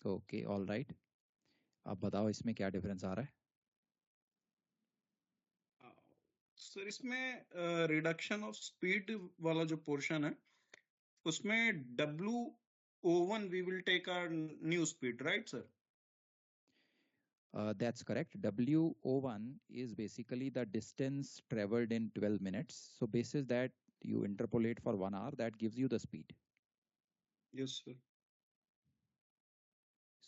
Okay all right, अब बताओ इसमें क्या डिफरेंस आ रहा है। सर इसमें रिडक्शन ऑफ स्पीड वाला जो पोर्शन है उसमें W01 we will take our new speed, right sir? That's correct. W01 is basically the distance traveled in 12 minutes. So basis that you interpolate for 1 hour, that gives you the speed. Yes sir.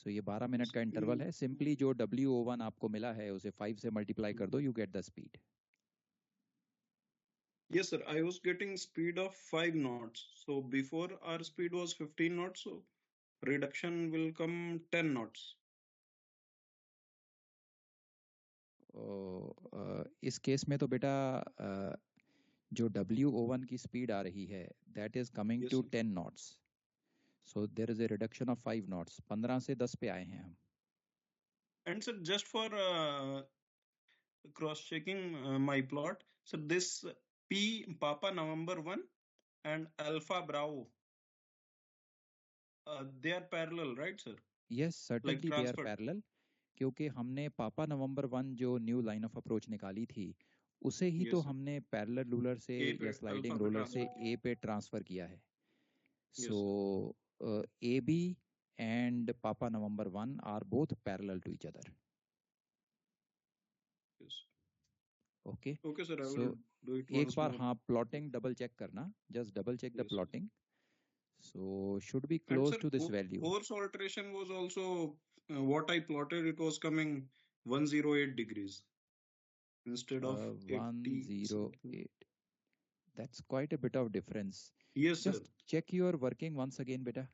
So ये 12 minute का interval है। Simply जो W01 आपको मिला है उसे 5 से multiply कर दो, you get the speed. Yes sir, I was getting speed of 5 knots. So before our speed was 15 knots, so reduction will come 10 knots. इस केस में तो बेटा जो W01 की स्पीड आ रही है that is coming Yes to sir. 10 knots. So there is a reduction of 5 knots. 15 से 10 पे आए हैं हम। And sir, just for cross checking my plot, so this P Papa November 1 and Alpha Bravo, they are parallel, right sir? Yes Like certainly they are transferred. Parallel, क्योंकि हमने पापा November 1 जो new line of approach निकाली थी उसे ही तो Yes sir. हमने parallel ruler से A या पे स्लाइडिंग alpha पे रोलर से transfer किया. ए पे ट्रांसफर किया है। So Yes sir. A B and papa November 1 are both parallel to each other. Yes. Okay Okay sir, I so will do it एक once बार more. हाँ plotting double check करना, just double check the Yes sir. Plotting. So should be And close sir, to this value. course alteration was also what I plotted. It was coming 108 degrees instead of 80 something. 108, that's quite a bit of difference. Yes, sir. Just check your working once again beta.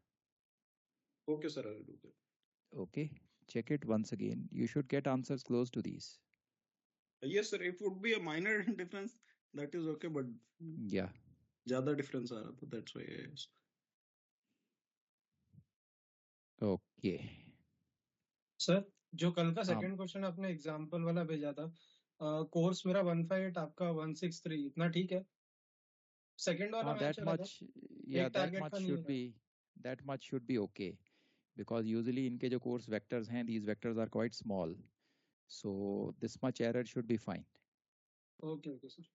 Okay, sir. I will do that. Okay, check it once again. You should get answers close to these. Yes, sir. It would be a minor difference. That is okay, but Yeah. ज़्यादा difference आ रहा था. That's why I asked. Okay. Sir जो कल का second question आपने example वाला भेजा था, कोर्स मेरा 158 आपका 163, इतना ठीक है? सेकंड वाला match that much, yeah, that much should be okay, because usually इनके जो course vectors हैं, these vectors are quite small, so this much error should be fine. Okay sir.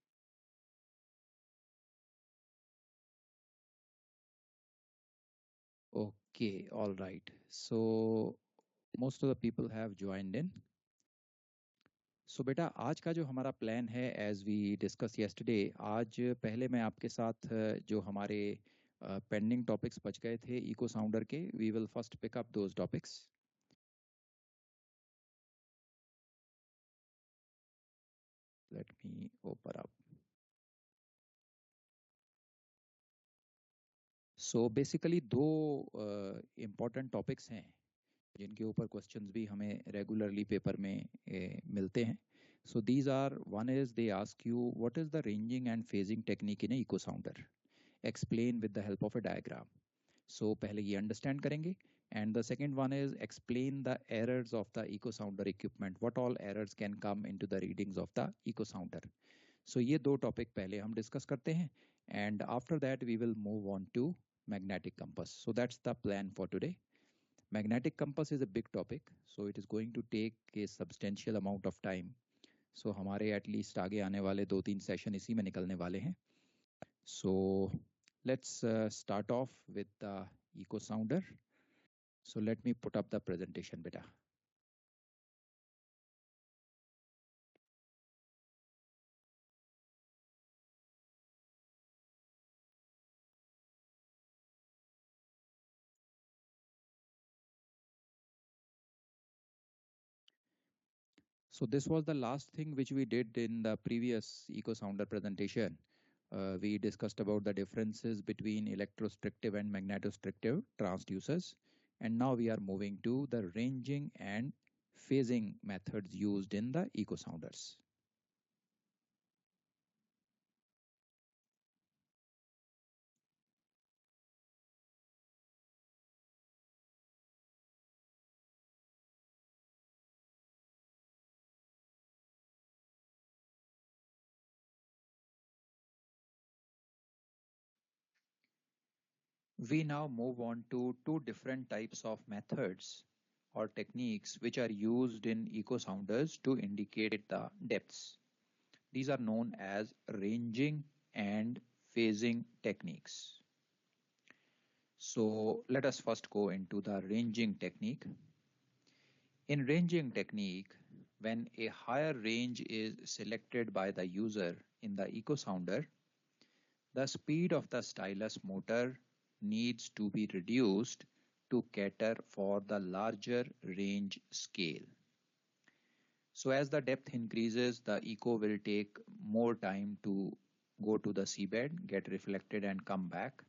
Okay, all right. So most of the people have joined in. So बेटा आज का जो हमारा plan है, as we discuss yesterday, आज पहले मैं आपके साथ जो हमारे पेंडिंग टॉपिक्स बच गए थे इको साउंडर के, we will first pick up those topics. Let me open up. So basically दो इम्पॉर्टेंट टॉपिक्स हैं जिनके ऊपर क्वेश्चंस भी हमें रेगुलरली पेपर में मिलते हैं। So these are, one is they ask you what is the ranging and phasing technique in echo sounder, explain with the help of a diagram. So पहले ये अंडरस्टैंड करेंगे, and the second one is explain the errors of the echo sounder equipment, what all errors can come into the readings of the echo sounder. So ये दो topic पहले हम discuss करते हैं, and after that we will move on to magnetic compass. So that's the plan for today. Magnetic compass is a big topic, so it is going to take a substantial amount of time. So हमारे at least आगे आने वाले 2-3 session इसी में निकलने वाले हैं. So let's start off with the echo sounder. So let me put up the presentation beta. So this was the last thing which we did in the previous echo sounder presentation. We discussed about the differences between electrostrictive and magnetostrictive transducers. And now we are moving to the ranging and phasing methods used in the echo sounders. We now move on to two different types of methods or techniques which are used in echo sounders to indicate the depths. These are known as ranging and phasing techniques. So let us first go into the ranging technique. In ranging technique, when a higher range is selected by the user in the echo sounder, the speed of the stylus motor needs to be reduced to cater for the larger range scale. So as the depth increases, the echo will take more time to go to the seabed, get reflected and come back.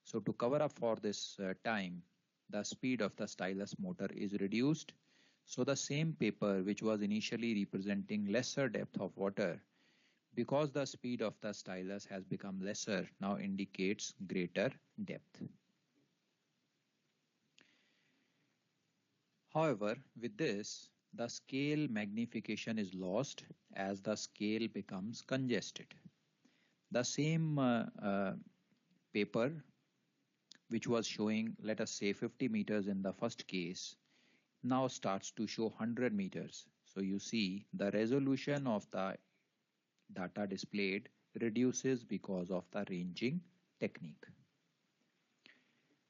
So to cover up for this time, the speed of the stylus motor is reduced. So the same paper which was initially representing lesser depth of water, because the speed of the stylus has become lesser, now indicates greater depth. However, with this, the scale magnification is lost as the scale becomes congested. The same paper which was showing, let us say, 50 meters in the first case, now starts to show 100 meters. So you see the resolution of the data displayed reduces because of the ranging technique.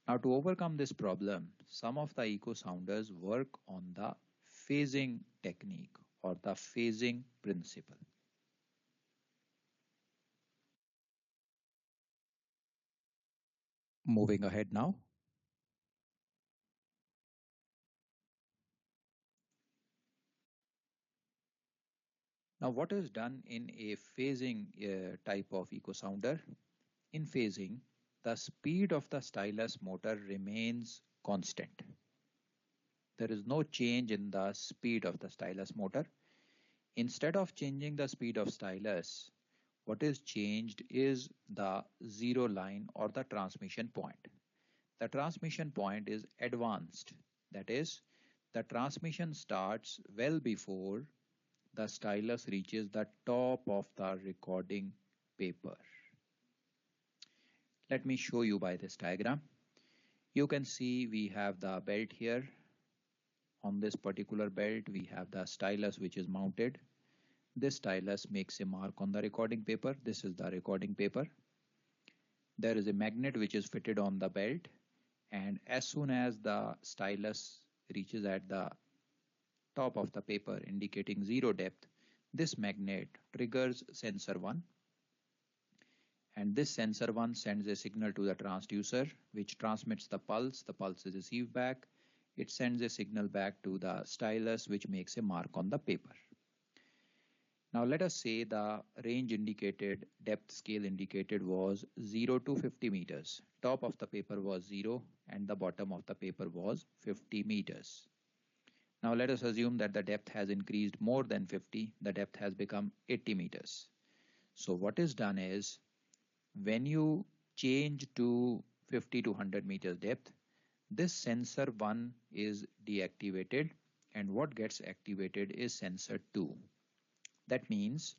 Now to overcome this problem, some of the echo sounders work on the phasing technique or the phasing principle. Moving ahead now. Now what is done in a phasing type of echo sounder? In phasing, the speed of the stylus motor remains constant. There is no change in the speed of the stylus motor. Instead of changing the speed of stylus, what is changed is the zero line or the transmission point. The transmission point is advanced. That is, the transmission starts well before the stylus reaches the top of the recording paper. Let me show you by this diagram. You can see we have the belt here. On this particular belt, we have the stylus which is mounted. This stylus makes a mark on the recording paper. This is the recording paper. There is a magnet which is fitted on the belt, and as soon as the stylus reaches at the top of the paper indicating zero depth, this magnet triggers sensor 1, and this sensor 1 sends a signal to the transducer which transmits the pulse. The pulse is received back. It sends a signal back to the stylus which makes a mark on the paper. Now let us say the range indicated, depth scale indicated was 0 to 50 meters. Top of the paper was 0 and the bottom of the paper was 50 meters. Now let us assume that the depth has increased more than 50. The depth has become 80 meters. So what is done is, when you change to 50 to 100 meters depth, this sensor 1 is deactivated, and what gets activated is sensor 2. That means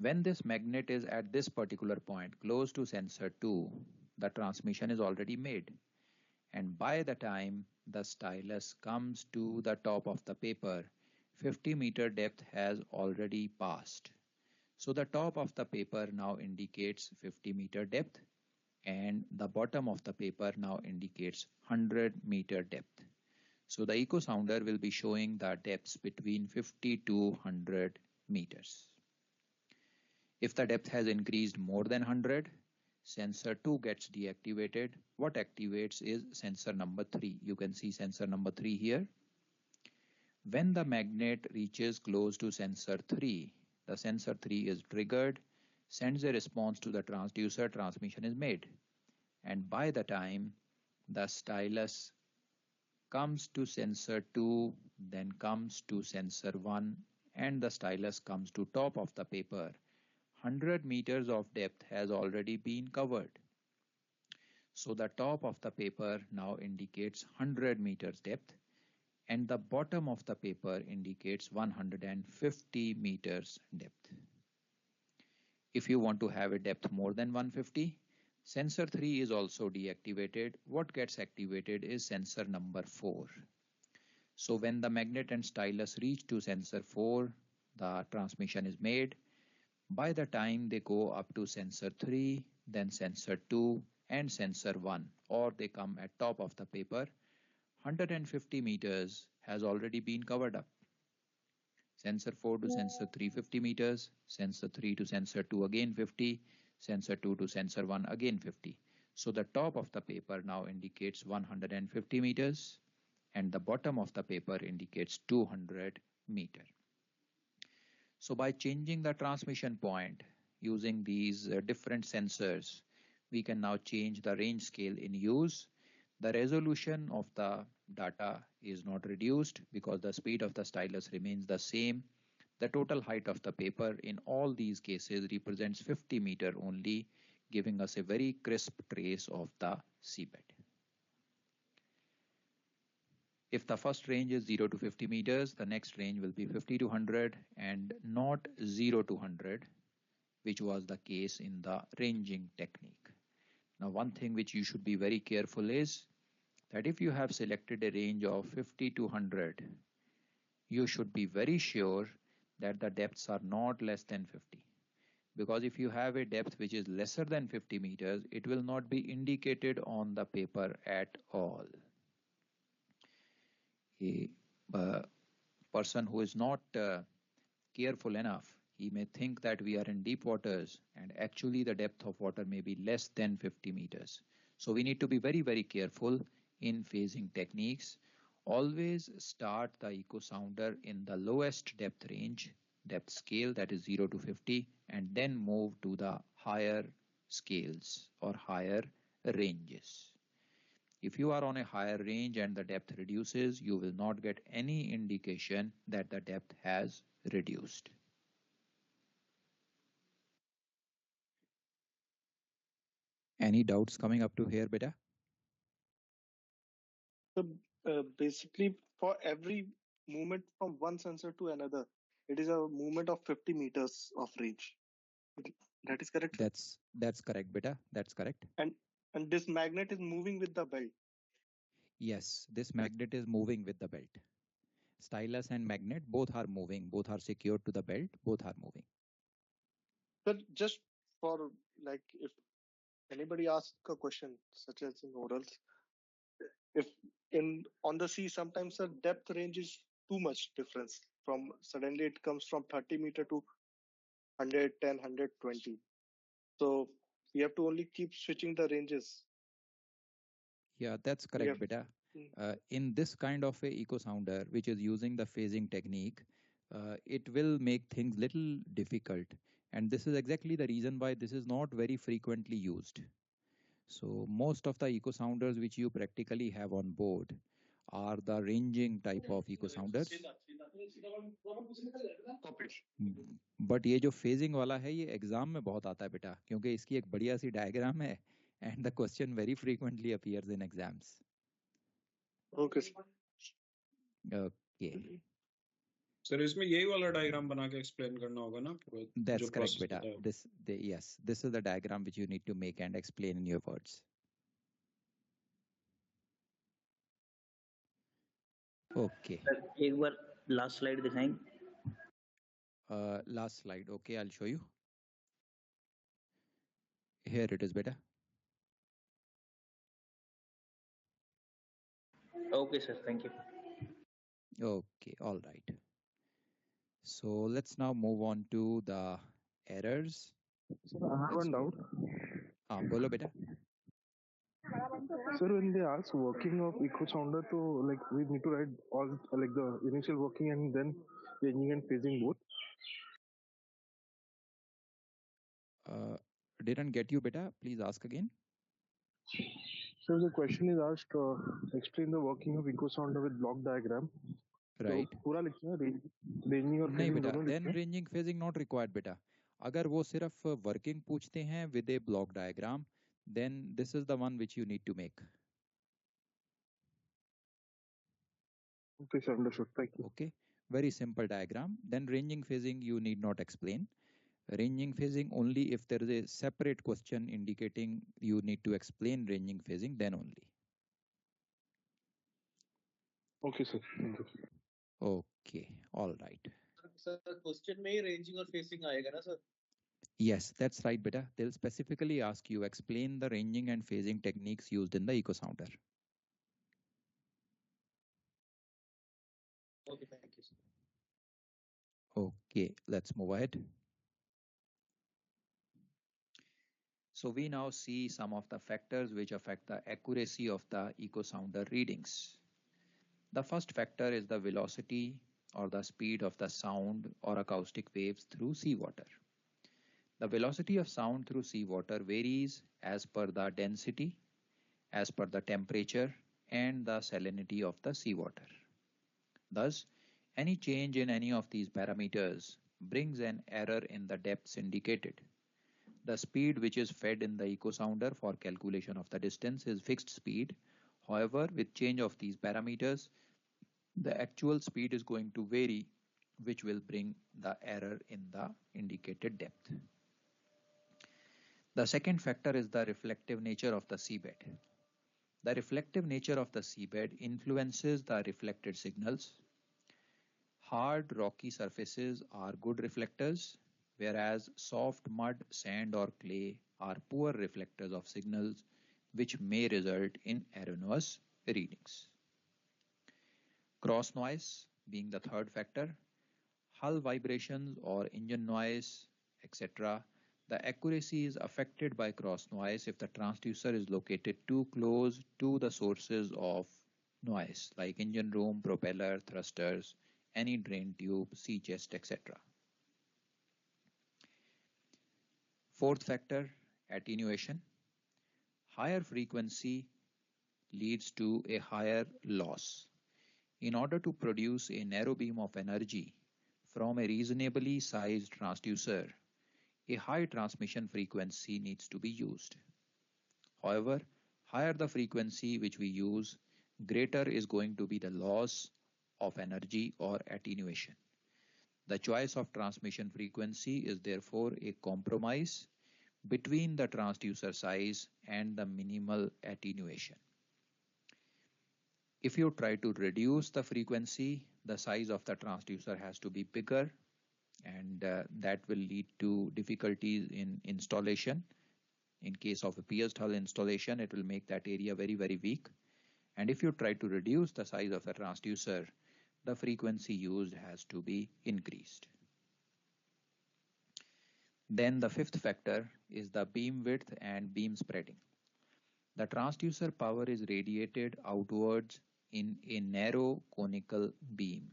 when this magnet is at this particular point close to sensor 2, the transmission is already made, and by the time the stylus comes to the top of the paper, 50 meter depth has already passed. So the top of the paper now indicates 50 meter depth, and the bottom of the paper now indicates 100 meter depth. So the echo sounder will be showing the depths between 50 to 100 meters. If the depth has increased more than 100, sensor 2 gets deactivated. What activates is sensor number 3. You can see sensor number 3 here. When the magnet reaches close to sensor 3, the sensor 3 is triggered, sends a response to the transducer, transmission is made. And by the time the stylus comes to sensor 2, then comes to sensor 1, and the stylus comes to top of the paper, 100 meters of depth has already been covered. So the top of the paper now indicates 100 meters depth, and the bottom of the paper indicates 150 meters depth. If you want to have a depth more than 150, sensor 3 is also deactivated. What gets activated is sensor number 4. So when the magnet and stylus reach to sensor 4, the transmission is made. By the time they go up to sensor 3, then sensor 2 and sensor 1, or they come at top of the paper, 150 meters has already been covered up. Sensor 4 to sensor 3 50 meters, sensor 3 to sensor 2 again 50, sensor 2 to sensor 1 again 50. So the top of the paper now indicates 150 meters and the bottom of the paper indicates 200 meter. So by changing the transmission point using these different sensors, we can now change the range scale in use. The resolution of the data is not reduced because the speed of the stylus remains the same. The total height of the paper in all these cases represents 50 meter only, giving us a very crisp trace of the seabed. If the first range is 0 to 50 meters, the next range will be 50 to 100 and not 0 to 100, which was the case in the ranging technique. Now, one thing which you should be very careful is that if you have selected a range of 50 to 100, you should be very sure that the depths are not less than 50. Because if you have a depth which is lesser than 50 meters, it will not be indicated on the paper at all. A person who is not careful enough, he may think that we are in deep waters and actually the depth of water may be less than 50 meters. So we need to be very, very careful in phasing techniques. Always start the echo sounder in the lowest depth range, depth scale, that is 0 to 50, and then move to the higher scales or higher ranges. If you are on a higher range and the depth reduces, you will not get any indication that the depth has reduced. Any doubts coming up to here, beta? So basically, for every movement from one sensor to another, it is a movement of 50 meters of range. That is correct? That's correct, beta. That's correct. And this magnet is moving with the belt. Yes, this magnet is moving with the belt. Stylus and magnet both are moving, both are secured to the belt, both are moving. But just for like if anybody asks a question such as in orals, if in on the sea sometimes the depth range is too much difference from suddenly it comes from 30 meter to 110 120, so we have to only keep switching the ranges. Yeah, that's correct, beta. In this kind of a echo sounder, which is using the phasing technique, it will make things little difficult. And this is exactly the reason why this is not very frequently used. So most of the echo sounders which you practically have on board are the ranging type of echo sounders. But ये जो phasing वाला है ये exam में बहुत आता है बेटा, क्योंकि इसकी एक बढ़िया सी डायग्राम है and the question very frequently appears in exams. Okay okay sir इसमें यही वाला डायग्राम बना के एक्सप्लेन करना होगा ना पूरा. दैट्स करेक्ट बेटा. This is the diagram which you need to make and explain in your words. Okay एक बार लास्ट स्लाइड दिखाएंगे. Last slide. Okay, I'll show you. Here it is, beta. Okay, sir. Thank you. Okay, all right. So let's now move on to the errors. Sir, I have one doubt. Bolo, beta. Sir, when they ask working of echo sounder, so like we need to write all like the initial working and then changing and phasing both. Didn't get you, beta. Please ask again. So the question is asked, explain the working of echo sounder with block diagram. Right. तो पूरा लिखना है ranging और नहीं phasing बेटा, दोनों then लिखना है. ranging phasing not required बेटा. अगर वो सिर्फ working पूछते हैं with a block diagram, then this is the one which you need to make. Okay, sir, understood. Thank you. Okay, very simple diagram. Then ranging phasing you need not explain. Ranging phasing only if there is a separate question indicating you need to explain ranging phasing, then only. Okay, sir. Thank you. Okay, all right. Sir, question में ही ranging और phasing आएगा ना sir? Yes, that's right, beta. They'll specifically ask you explain the ranging and phasing techniques used in the echo sounder. Okay, thank you, sir. Okay, let's move ahead. So we now see some of the factors which affect the accuracy of the echo sounder readings. The first factor is the velocity or the speed of the sound or acoustic waves through seawater. The velocity of sound through seawater varies as per the density, as per the temperature, and the salinity of the seawater. Thus, any change in any of these parameters brings an error in the depths indicated. The speed which is fed in the echo sounder for calculation of the distance is fixed speed. However, with change of these parameters, the actual speed is going to vary, which will bring the error in the indicated depth. The second factor is the reflective nature of the seabed. The reflective nature of the seabed influences the reflected signals. Hard rocky surfaces are good reflectors, whereas soft mud, sand or clay are poor reflectors of signals, which may result in erroneous readings. Cross noise being the third factor, hull vibrations or engine noise, etc. The accuracy is affected by cross noise if the transducer is located too close to the sources of noise like engine room, propeller, thrusters, any drain tube, sea chest, etc. Fourth factor, attenuation. Higher frequency leads to a higher loss. In order to produce a narrow beam of energy from a reasonably sized transducer, a high transmission frequency needs to be used. However, higher the frequency which we use, greater is going to be the loss of energy or attenuation. The choice of transmission frequency is therefore a compromise between the transducer size and the minimal attenuation. If you try to reduce the frequency, the size of the transducer has to be bigger, and that will lead to difficulties in installation. In case of a pierced hull installation, it will make that area very, very weak. And if you try to reduce the size of the transducer, the frequency used has to be increased. Then the fifth factor is the beam width and beam spreading. The transducer power is radiated outwards in a narrow conical beam.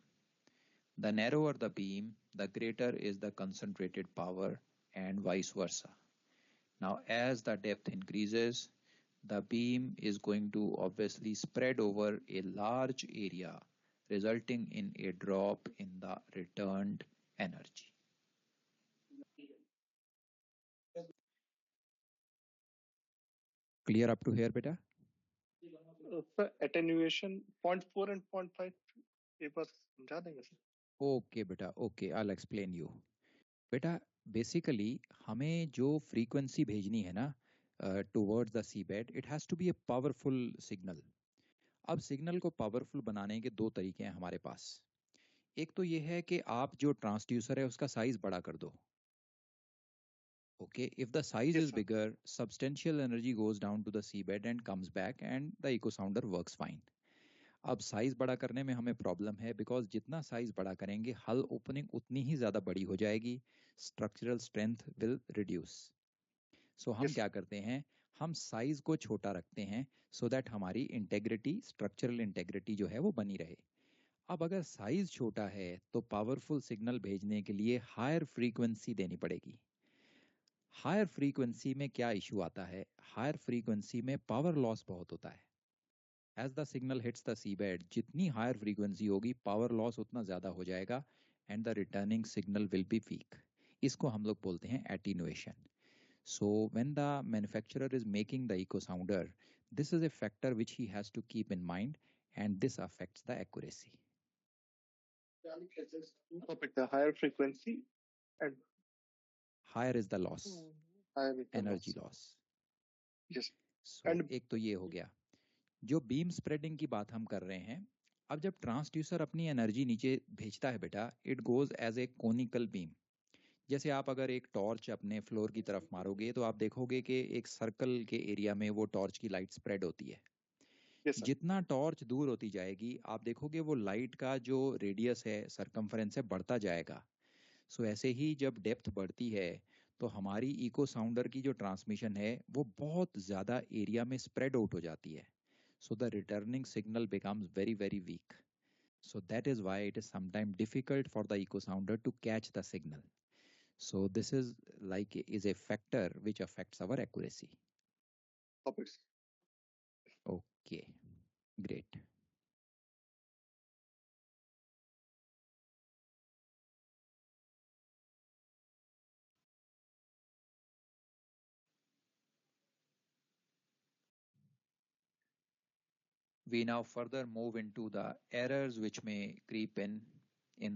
The narrower the beam, the greater is the concentrated power, and vice versa. Now, as the depth increases, the beam is going to obviously spread over a large area, resulting in a drop in the returned energy. Clear up to here, beta? Sir, attenuation 0.4 and 0.5 एक बार समझा देंगे sir? Okay, beta. Okay, I'll explain you. बेटा basically हमें जो frequency भेजनी है ना towards the seabed, it has to be a powerful signal. अब सिग्नल को पावरफुल बनाने के दो तरीके हैं हमारे पास. एक तो ये है कि आप जो ट्रांसड्यूसर है उसका साइज बड़ा कर दो. Okay, if the size is bigger, substantial energy goes down to the seabed and comes back and the echo sounder works fine. अब साइज बड़ा करने में हमें प्रॉब्लम है बिकॉज जितना साइज बड़ा करेंगे हल ओपनिंग उतनी ही ज़्यादा बड़ी हो जाएगी, स्ट्रक्चरल स्ट्रेंथ विल रिड्यूस. सो हम क्या करते हैं, हम साइज को छोटा रखते हैं सो दैट हमारी इंटेग्रिटी, स्ट्रक्चरल इंटेग्रिटी जो है वो बनी रहे. अब अगर साइज छोटा है तो पावरफुल सिग्नल भेजने के लिए हायर फ्रीक्वेंसी देनी पड़ेगी. हायर फ्रीक्वेंसी में क्या इशू आता है, हायर फ्रीक्वेंसी में पावर लॉस बहुत होता है. As the signal hits the seabed, जितनी हायर फ्रीक्वेंसी होगी पावर लॉस उतना ज़्यादा हो जाएगा and the returning signal will be weak. इसको हम लोग बोलते हैं attenuation. So when the manufacturer is making the echo sounder, this is a factor which he has to keep in mind and this affects the accuracy. The higher frequency and higher is the loss, energy loss. Yes. So, एक तो ये हो गया. जो beam spreading की बात हम कर रहे हैं, अब जब ट्रांसड्यूसर अपनी एनर्जी नीचे भेजता है बेटा, it goes as a conical beam. जैसे आप अगर एक टॉर्च अपने फ्लोर की तरफ मारोगे तो आप देखोगे कि एक सर्कल के एरिया में वो टॉर्च की लाइट स्प्रेड होती है। Yes, sir. जितना टॉर्च दूर होती जाएगी आप देखोगे वो लाइट का जो रेडियस है, सरकमफरेंस है, बढ़ता जाएगा। सो ऐसे ही जब डेप्थ बढ़ती है तो हमारी इको साउंडर की जो ट्रांसमिशन है वो बहुत ज़्यादा एरिया में स्प्रेड आउट हो जाती है। So the returning signal becomes very very weak. So that is why it is sometimes difficult for the echo sounder to catch the signal. So this is a factor which affects our accuracy. Topics. Okay, great. We now further move into the errors which may creep in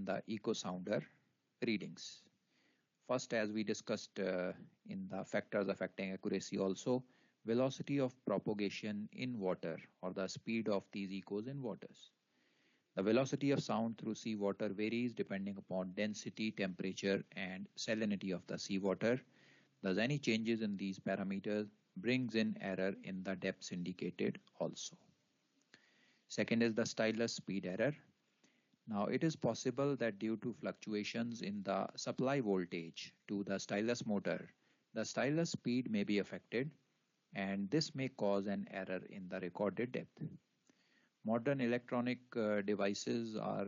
the echo sounder readings. First, as we discussed in the factors affecting accuracy also, velocity of propagation in water or the speed of these echoes in waters. The velocity of sound through seawater varies depending upon density, temperature, and salinity of the seawater. Thus, any changes in these parameters brings in error in the depths indicated also. Second is the stylus speed error. Now, it is possible that due to fluctuations in the supply voltage to the stylus motor, the stylus speed may be affected, and this may cause an error in the recorded depth. Modern electronic devices are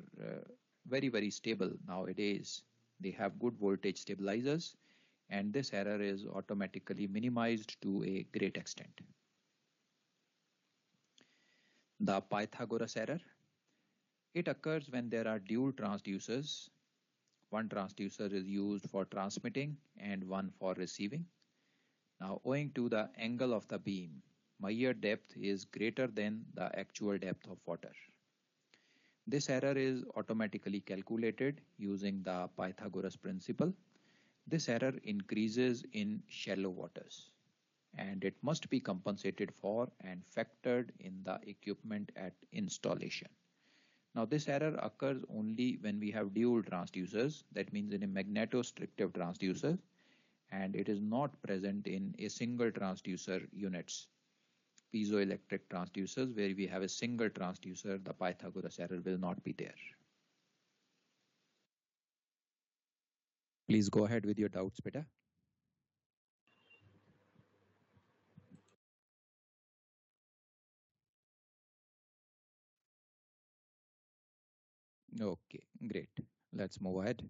very, very stable nowadays. They have good voltage stabilizers, and this error is automatically minimized to a great extent. The Pythagoras error. It occurs when there are dual transducers. One transducer is used for transmitting and one for receiving. Now, owing to the angle of the beam, measured depth is greater than the actual depth of water. This error is automatically calculated using the Pythagoras principle. This error increases in shallow waters, and it must be compensated for and factored in the equipment at installation. Now, this error occurs only when we have dual transducers, that means in a magnetostrictive transducer, and it is not present in a single transducer units. Piezoelectric transducers, where we have a single transducer, the Pythagoras error will not be there. Please go ahead with your doubts, beta. Okay, great. Let's move ahead.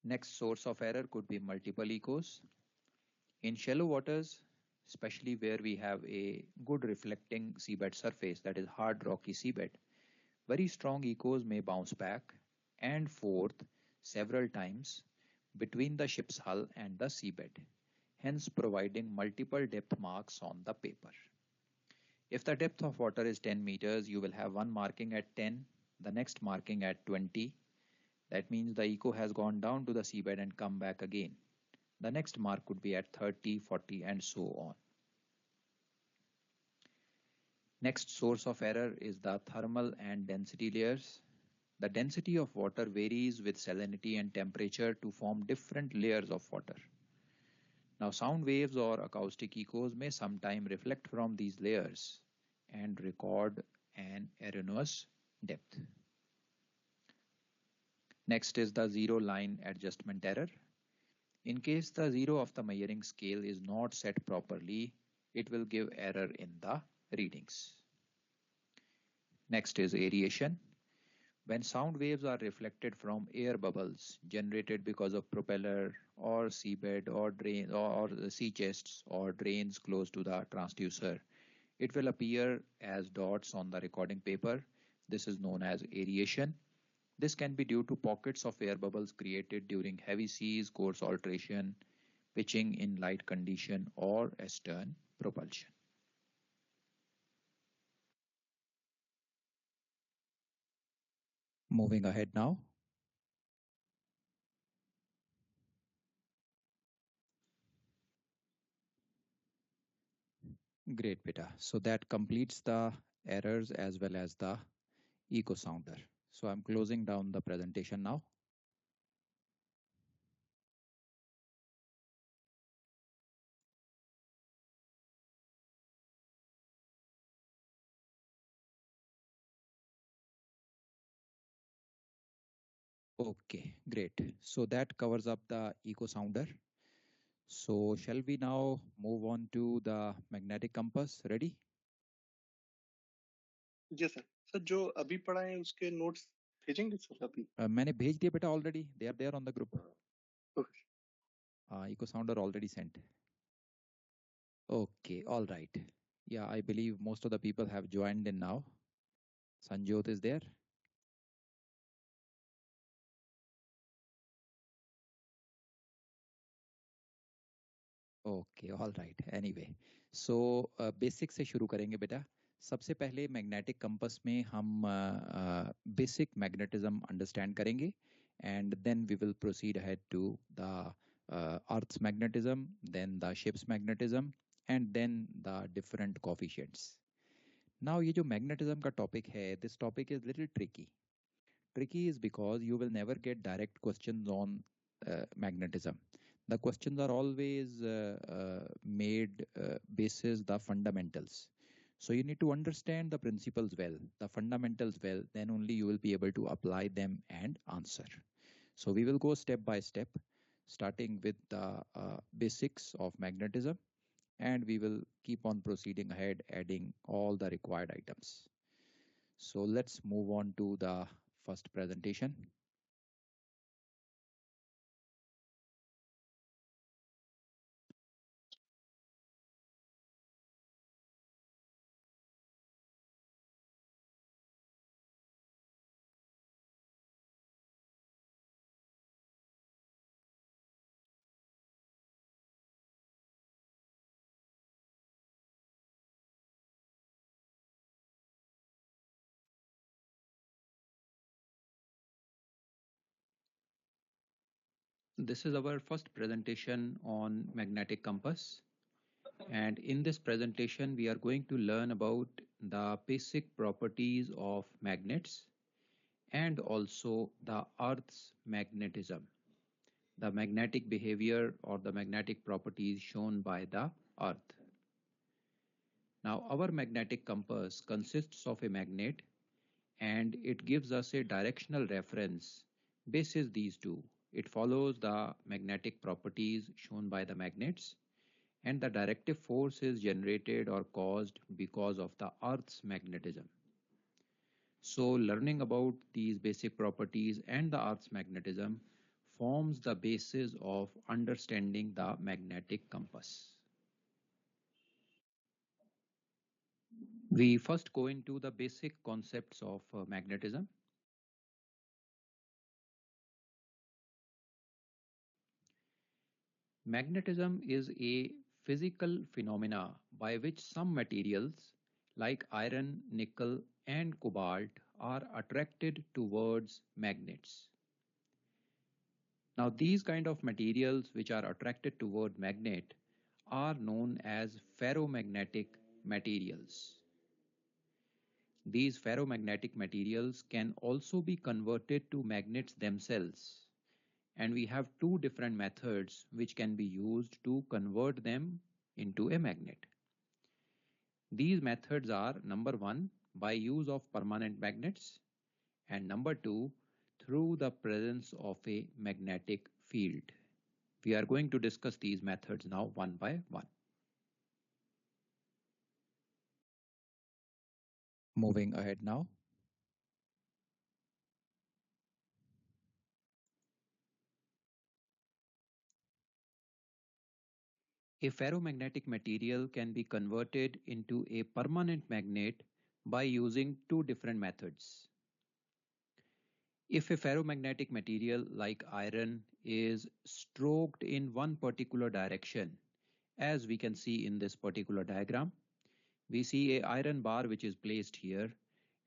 Next source of error could be multiple echoes. In shallow waters, especially where we have a good reflecting seabed surface, that is hard rocky seabed, very strong echoes may bounce back and forth several times between the ship's hull and the seabed, hence providing multiple depth marks on the paper. If the depth of water is 10 meters, you will have one marking at 10, the next marking at 20. That means the echo has gone down to the seabed and come back again. The next mark could be at 30, 40, and so on. Next source of error is the thermal and density layers. The density of water varies with salinity and temperature to form different layers of water. Now, sound waves or acoustic echoes may sometimes reflect from these layers and record an erroneous depth. Next is the zero line adjustment error. In case the zero of the measuring scale is not set properly, it will give error in the readings. Next is aeration. When sound waves are reflected from air bubbles generated because of propeller or seabed or drain or sea chests or drains close to the transducer, it will appear as dots on the recording paper. This is known as aeration. This can be due to pockets of air bubbles created during heavy seas, course alteration, pitching in light condition, or astern propulsion. Moving ahead now. Great, beta. So that completes the errors as well as the echo sounder. So I'm closing down the presentation now. Okay, great. So that covers up the echo sounder. So shall we now move on to the magnetic compass? Ready? जी sir जो अभी पढ़ा है उसके notes भेजेंगे sir अभी मैंने भेज दिया बेटा already. They are there on the group. Okay. Echo sounder already sent. Okay, all right. Yeah, I believe most of the people have joined in now. Sanjot is there. Okay all right anyway so basic से शुरू करेंगे बेटा सबसे पहले magnetic compass में हम basic magnetism understand करेंगे and then we will proceed ahead to the earth's magnetism then the ship's magnetism and then the different coefficients now ये जो मैग्नेटिज्म का टॉपिक है this topic is little tricky is because you will never get direct questions on magnetism. The questions are always made basis the fundamentals. So you need to understand the principles well, the fundamentals well, then only you will be able to apply them and answer. So we will go step by step, starting with the basics of magnetism, and we will keep on proceeding ahead, adding all the required items. So let's move on to the first presentation. This is our first presentation on magnetic compass. And in this presentation, we are going to learn about the basic properties of magnets and also the Earth's magnetism, the magnetic behavior or the magnetic properties shown by the Earth. Now, our magnetic compass consists of a magnet and it gives us a directional reference basis these two. It follows the magnetic properties shown by the magnets and the directive force is generated or caused because of the Earth's magnetism. So learning about these basic properties and the Earth's magnetism forms the basis of understanding the magnetic compass. We first go into the basic concepts of magnetism. Magnetism is a physical phenomena by which some materials like iron, nickel and cobalt are attracted towards magnets. Now these kind of materials which are attracted toward magnet are known as ferromagnetic materials. These ferromagnetic materials can also be converted to magnets themselves. And we have two different methods which can be used to convert them into a magnet. These methods are number one, by use of permanent magnets, and number two, through the presence of a magnetic field. We are going to discuss these methods now one by one. Moving ahead now. A ferromagnetic material can be converted into a permanent magnet by using two different methods. If a ferromagnetic material like iron is stroked in one particular direction, as we can see in this particular diagram, we see a iron bar which is placed here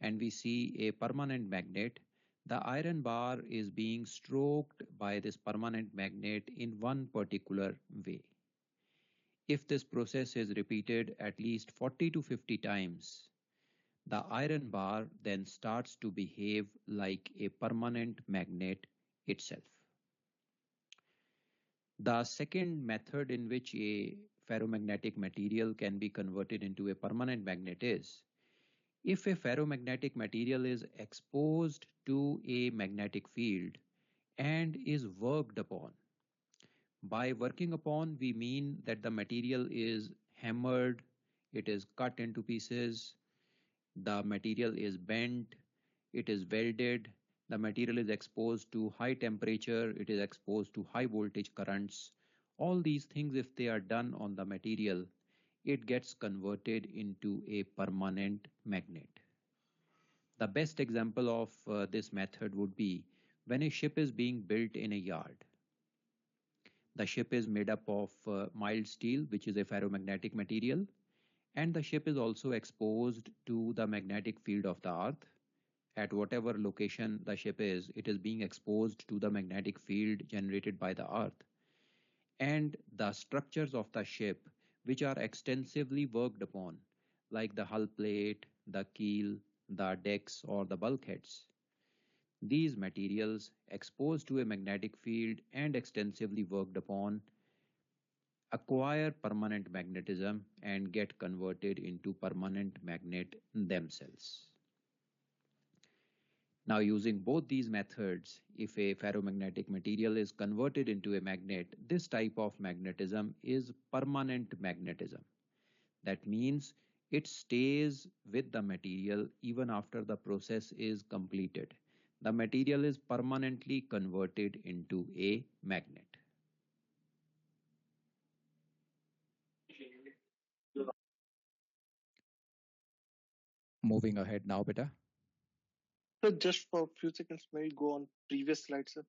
and we see a permanent magnet. The iron bar is being stroked by this permanent magnet in one particular way. If this process is repeated at least 40 to 50 times, the iron bar then starts to behave like a permanent magnet itself. The second method in which a ferromagnetic material can be converted into a permanent magnet is if a ferromagnetic material is exposed to a magnetic field and is worked upon. By working upon, we mean that the material is hammered, it is cut into pieces, the material is bent, it is welded, the material is exposed to high temperature, it is exposed to high voltage currents. All these things, if they are done on the material, it gets converted into a permanent magnet. The best example of this method would be when a ship is being built in a yard. The ship is made up of mild steel, which is a ferromagnetic material, and the ship is also exposed to the magnetic field of the earth. At whatever location the ship is, it is being exposed to the magnetic field generated by the earth. And the structures of the ship, which are extensively worked upon, like the hull plate, the keel, the decks, or the bulkheads. These materials, exposed to a magnetic field and extensively worked upon, acquire permanent magnetism and get converted into permanent magnet themselves. Now, using both these methods, if a ferromagnetic material is converted into a magnet, this type of magnetism is permanent magnetism. That means it stays with the material even after the process is completed. The material is permanently converted into a magnet. Moving ahead now, beta. So just for a few seconds, may we go on previous slide, sir?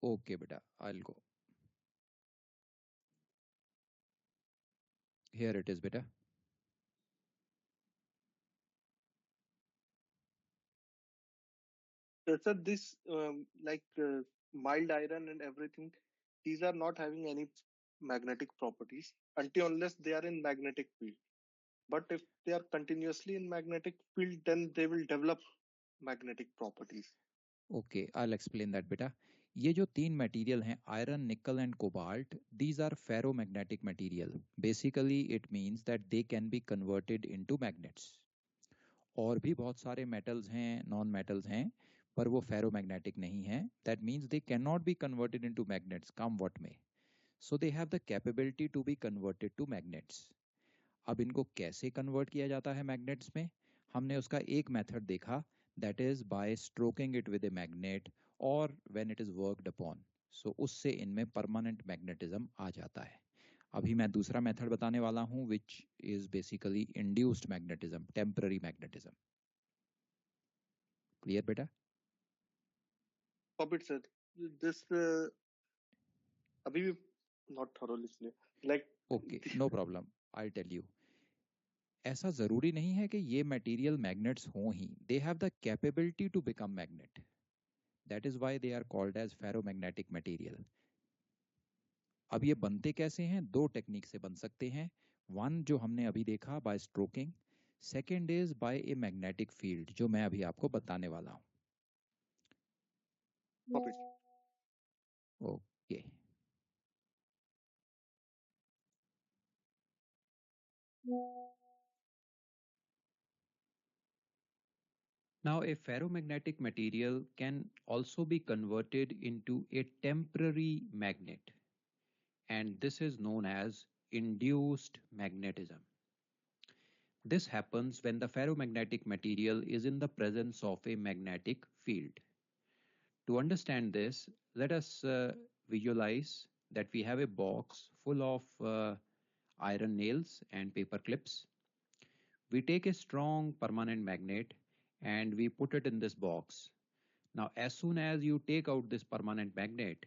Okay, beta, I'll go. Here it is, beta. Sir, this mild iron and everything, these are not having any magnetic properties until unless they are in magnetic field. But if they are continuously in magnetic field, then they will develop magnetic properties. Okay, I'll explain that, beta. ये जो तीन material हैं iron nickel and cobalt these are ferromagnetic material basically it means that they can be converted into magnets और भी बहुत सारे metals हैं non metals हैं पर वो फेरोमैग्नेटिक नहीं हैं that means they can not be converted into magnets come what may so they have the capability to be converted to magnets अब इनको कैसे कन्वर्ट किया जाता है मैग्नेट्स में हमने उसका एक मेथड देखा that is by stroking it with a magnet और when it is worked upon so उससे इनमें परमानेंट मैग्नेटिज्म आ जाता है अभी मैं दूसरा मेथड बताने वाला हूं which is basically induced magnetism temporary magnetism clear बेटा Forbid, sir. This अभी भी not thoroughly clear. Like okay no problem I tell you ऐसा जरूरी नहीं है कि ये मटेरियल मैग्नेट्स हों ही they have the capability to become magnet that is why they are called as ferromagnetic material अब ये बनते कैसे हैं दो टेक्निक से बन सकते हैं वन जो हमने अभी देखा by stroking second is by a magnetic field जो मैं अभी आपको बताने वाला हूं okay Now, a ferromagnetic material can also be converted into a temporary magnet, and this is known as induced magnetism. This happens when the ferromagnetic material is in the presence of a magnetic field. To understand this, let us visualize that we have a box full of iron nails and paper clips. We take a strong permanent magnet and we put it in this box. Now, as soon as you take out this permanent magnet,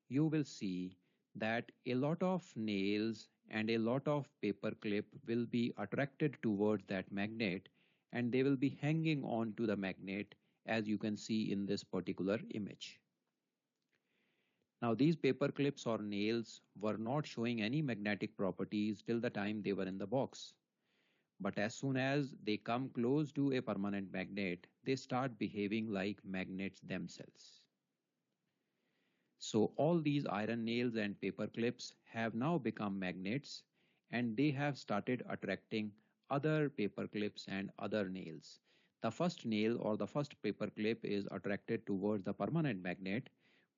you will see that a lot of nails and a lot of paper clip will be attracted towards that magnet and they will be hanging on to the magnet as you can see in this particular image. Now these paper clips or nails were not showing any magnetic properties till the time they were in the box. But as soon as they come close to a permanent magnet, they start behaving like magnets themselves. So all these iron nails and paper clips have now become magnets, and they have started attracting other paper clips and other nails. The first nail or the first paper clip is attracted towards the permanent magnet,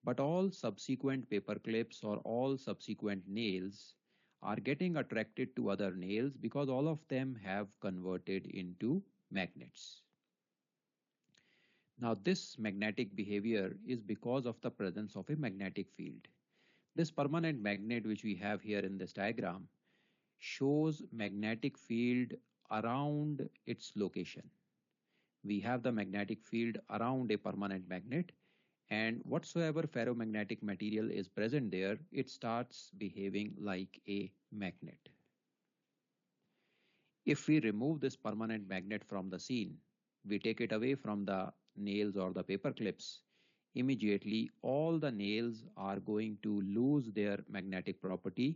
but all subsequent paper clips or all subsequent nails are getting attracted to other nails because all of them have converted into magnets. Now this magnetic behavior is because of the presence of a magnetic field. This permanent magnet which we have here in this diagram shows magnetic field around its location. We have the magnetic field around a permanent magnet, and whatsoever ferromagnetic material is present there, it starts behaving like a magnet. If we remove this permanent magnet from the scene, we take it away from the nails or the paper clips, immediately all the nails are going to lose their magnetic property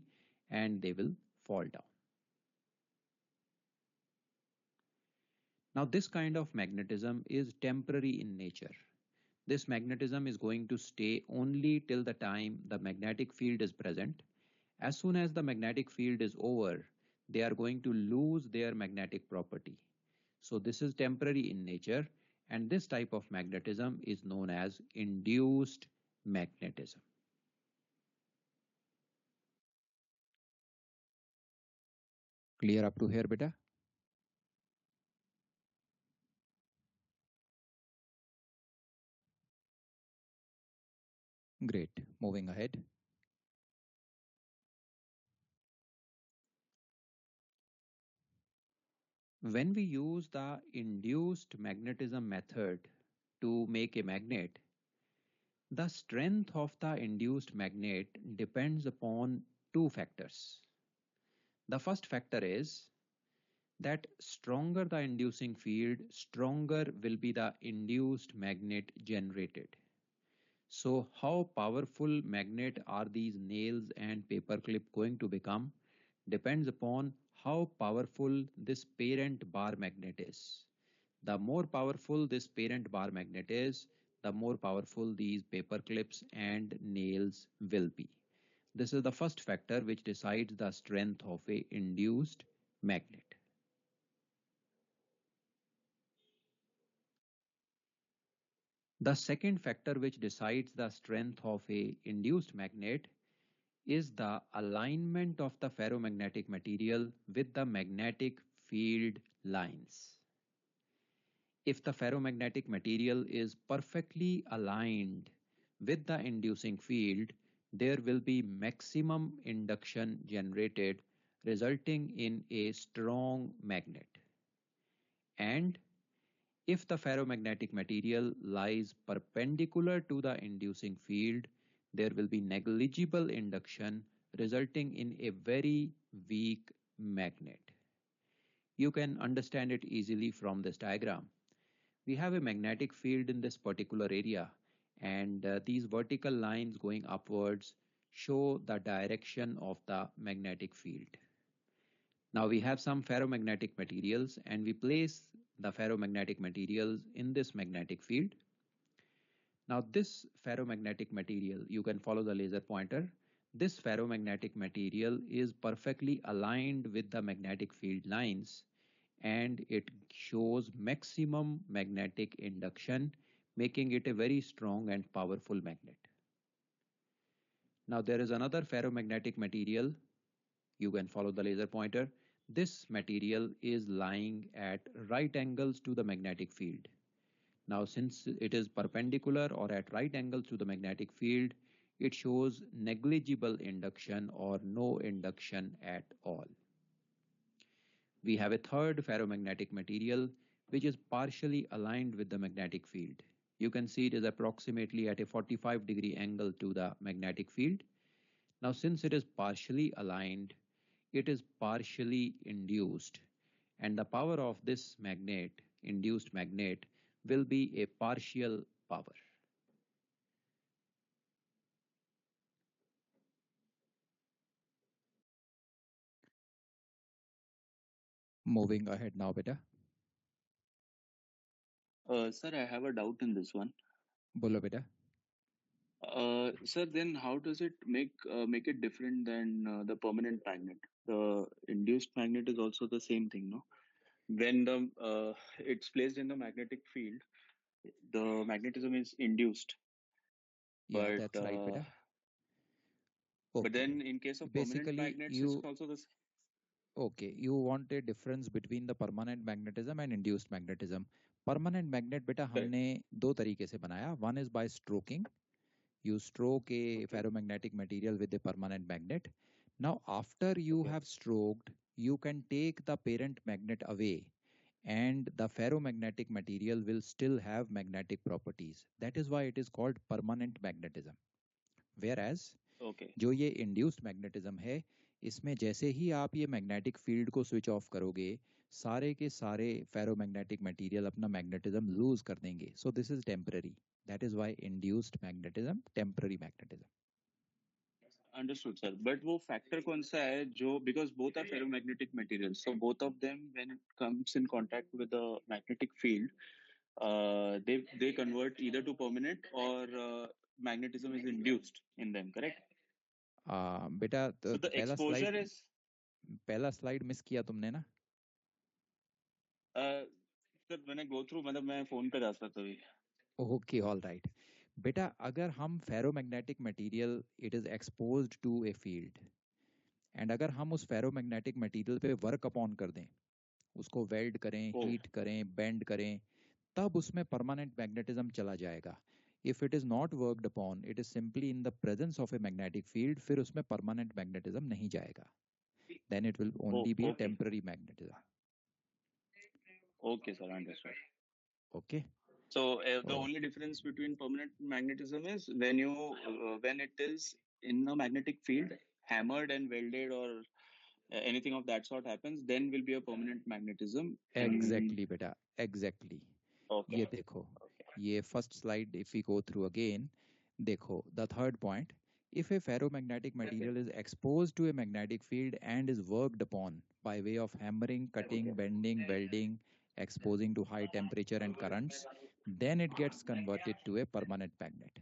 and they will fall down. Now this kind of magnetism is temporary in nature. This magnetism is going to stay only till the time the magnetic field is present. As soon as the magnetic field is over, they are going to lose their magnetic property. So this is temporary in nature, and this type of magnetism is known as induced magnetism. Clear up to here, beta? Great. Moving ahead. When we use the induced magnetism method to make a magnet, the strength of the induced magnet depends upon two factors. The first factor is that stronger the inducing field, stronger will be the induced magnet generated. So how powerful magnet are these nails and paperclip going to become depends upon how powerful this parent bar magnet is. The more powerful this parent bar magnet is, the more powerful these paper clips and nails will be. This is the first factor which decides the strength of a induced magnet. The second factor which decides the strength of a induced magnet is the alignment of the ferromagnetic material with the magnetic field lines. If the ferromagnetic material is perfectly aligned with the inducing field, there will be maximum induction generated, resulting in a strong magnet. And if the ferromagnetic material lies perpendicular to the inducing field, there will be negligible induction, resulting in a very weak magnet. You can understand it easily from this diagram. We have a magnetic field in this particular area, and these vertical lines going upwards show the direction of the magnetic field. Now we have some ferromagnetic materials, and we place the ferromagnetic materials in this magnetic field. Now this ferromagnetic material, you can follow the laser pointer. This ferromagnetic material is perfectly aligned with the magnetic field lines, and it shows maximum magnetic induction, making it a very strong and powerful magnet. Now there is another ferromagnetic material. You can follow the laser pointer. This material is lying at right angles to the magnetic field. Now since it is perpendicular or at right angles to the magnetic field, it shows negligible induction or no induction at all. We have a third ferromagnetic material which is partially aligned with the magnetic field. You can see it is approximately at a 45-degree angle to the magnetic field. Now since it is partially aligned, it is partially induced, and the power of this magnet, induced magnet, will be a partial power. Moving ahead now, beta. Sir, I have a doubt in this one. Bolo beta. Sir, then how does it make it different than the permanent magnet? The induced magnet is also the same thing, no? When it's placed in the magnetic field, the magnetism is induced. Yeah, But that's right, beta. but Okay. then in case of permanent Basically, magnets, it's also the okay, you want a difference between the permanent magnetism and induced magnetism. Permanent magnet बेटा correct. हमने दो तरीके से बनाया. One is by stroking. You stroke a Okay. ferromagnetic material with a permanent magnet. Now, after you Okay. have stroked, you can take the parent magnet away, and the ferromagnetic material will still have magnetic properties. That is why it is called permanent magnetism. Whereas Okay. जो ये induced magnetism है, इसमें जैसे ही आप ये magnetic field को switch off करोगे, सारे के सारे फेरोमैग्नेटिक मटेरियल अपना मैग्नेटिज्म लूज कर देंगे. So this is temporary. That is why induced magnetism temporary magnetism. Understood, sir. But वो factor कौन सा है जो because both are ferromagnetic materials, so both of them when it comes in contact with the magnetic field, they convert either to permanent or magnetism is induced in them, correct? बेटा So the exposure is पहला slide miss किया तुमने ना. Sir मैंने go through मतलब मैं phone पे था सर तभी. Okay, all right. बेटा अगर हम ferromagnetic material it is exposed to a field, and अगर हम उस फेरोमैग्नेटिक मटेरियल पे वर्क अपॉन कर दें, उसको वेल्ड करें, हीट करें, बेंड करें, तब उसमें परमानेंट मैग्नेटिज्म चला जाएगा. If it is not worked upon, it is simply in the presence of a magnetic field, फिर उसमें परमानेंट मैग्नेटिज्म नहीं जाएगा. Then it will only be temporary magnetism. Okay, sir, understood. Okay. So the only difference between permanent magnetism is when it is in a magnetic field, hammered and welded or anything of that sort happens, then will be a permanent magnetism. Exactly, beta. Exactly. Okay. ये देखो, ये first slide if we go through again, देखो the third point. If a ferromagnetic material is exposed to a magnetic field and is worked upon by way of hammering, cutting, bending, welding, exposing to high temperature and currents, then it gets converted to a permanent magnet.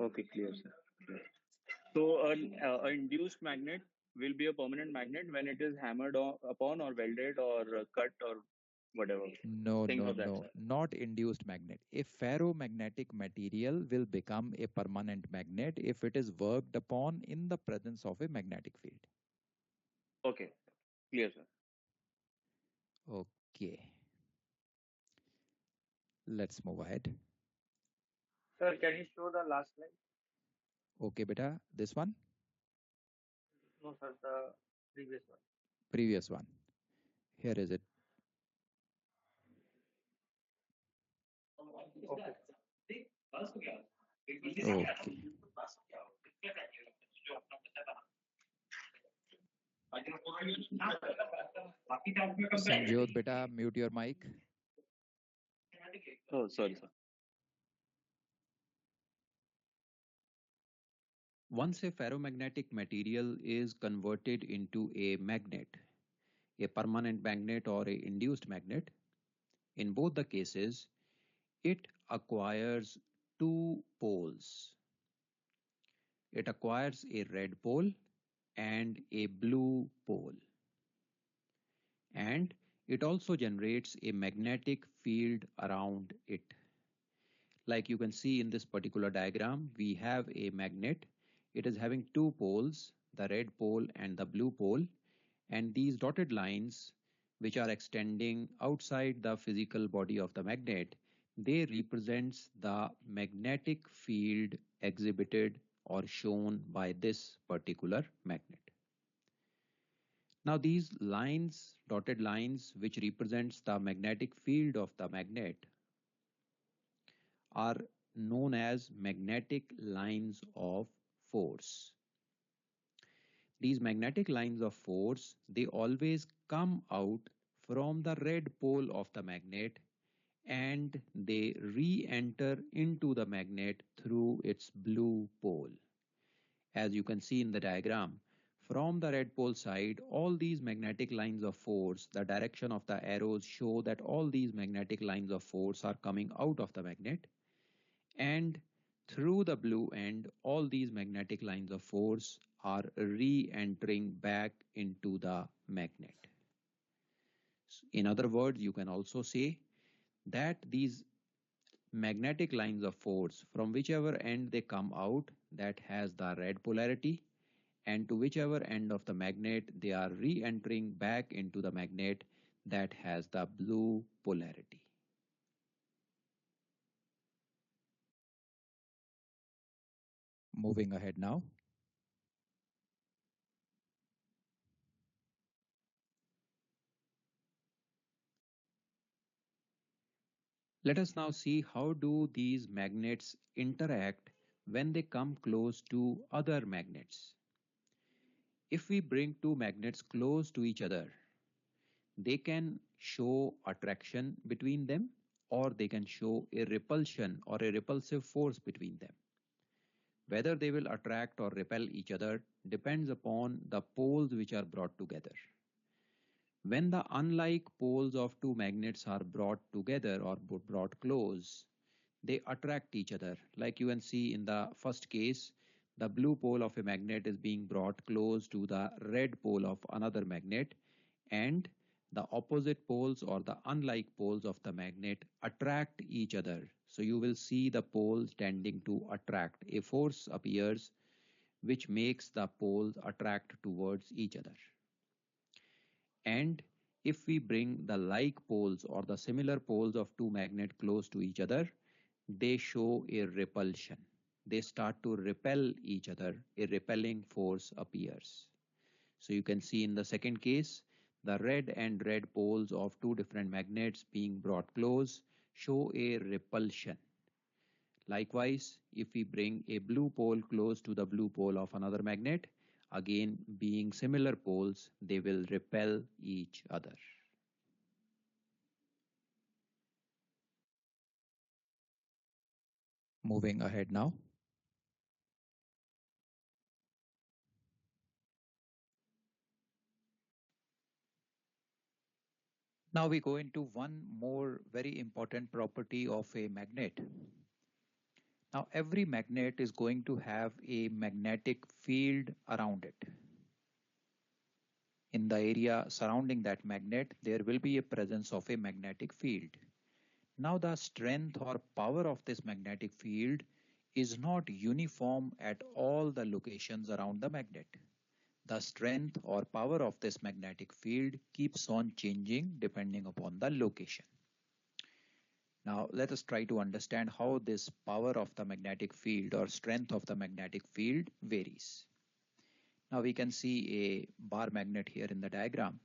Okay, clear, sir. Clear. So an induced magnet will be a permanent magnet when it is hammered upon or welded or cut or whatever. No, Things no, of that no, sort. not induced magnet. A ferromagnetic material will become a permanent magnet if it is worked upon in the presence of a magnetic field. Okay, clear, sir. Okay. Let's move ahead. Sir, can you show the last slide? Okay, beta. This one? No, sir, the previous one. Previous one. Here is it. Okay. Okay. Sanjot, beta, mute your mic. Oh, sorry, sir. Once a ferromagnetic material is converted into a magnet, a permanent magnet or a induced magnet, in both the cases, it acquires two poles. It acquires a red pole and a blue pole. And it also generates a magnetic field around it. Like you can see in this particular diagram, we have a magnet. It is having two poles, the red pole and the blue pole. And these dotted lines, which are extending outside the physical body of the magnet, they represents the magnetic field exhibited or shown by this particular magnet. Now these lines, dotted lines, which represents the magnetic field of the magnet, are known as magnetic lines of force. These magnetic lines of force, they always come out from the red pole of the magnet and they re-enter into the magnet through its blue pole. As you can see in the diagram, From the red pole side, all these magnetic lines of force, the direction of the arrows show that all these magnetic lines of force are coming out of the magnet, and through the blue end, all these magnetic lines of force are re-entering back into the magnet. In other words, you can also say that these magnetic lines of force, from whichever end they come out, that has the red polarity, and to whichever end of the magnet they are re-entering back into the magnet, that has the blue polarity. Moving ahead now. Let us now see how do these magnets interact when they come close to other magnets. If we bring two magnets close to each other, they can show attraction between them, or they can show a repulsion or a repulsive force between them. Whether they will attract or repel each other depends upon the poles which are brought together. When the unlike poles of two magnets are brought together or brought close, they attract each other. Like you can see in the first case, the blue pole of a magnet is being brought close to the red pole of another magnet, and the opposite poles or the unlike poles of the magnet attract each other. So you will see the poles tending to attract. A force appears which makes the poles attract towards each other. And if we bring the like poles or the similar poles of two magnets close to each other, they show a repulsion. They start to repel each other. A repelling force appears. So you can see in the second case, the red and red poles of two different magnets being brought close show a repulsion. Likewise, if we bring a blue pole close to the blue pole of another magnet, again being similar poles, they will repel each other. Moving ahead now. Now we go into one more very important property of a magnet. Now every magnet is going to have a magnetic field around it. In the area surrounding that magnet, there will be a presence of a magnetic field. Now the strength or power of this magnetic field is not uniform at all the locations around the magnet. The strength or power of this magnetic field keeps on changing depending upon the location. Now let us try to understand how this power of the magnetic field or strength of the magnetic field varies. Now we can see a bar magnet here in the diagram.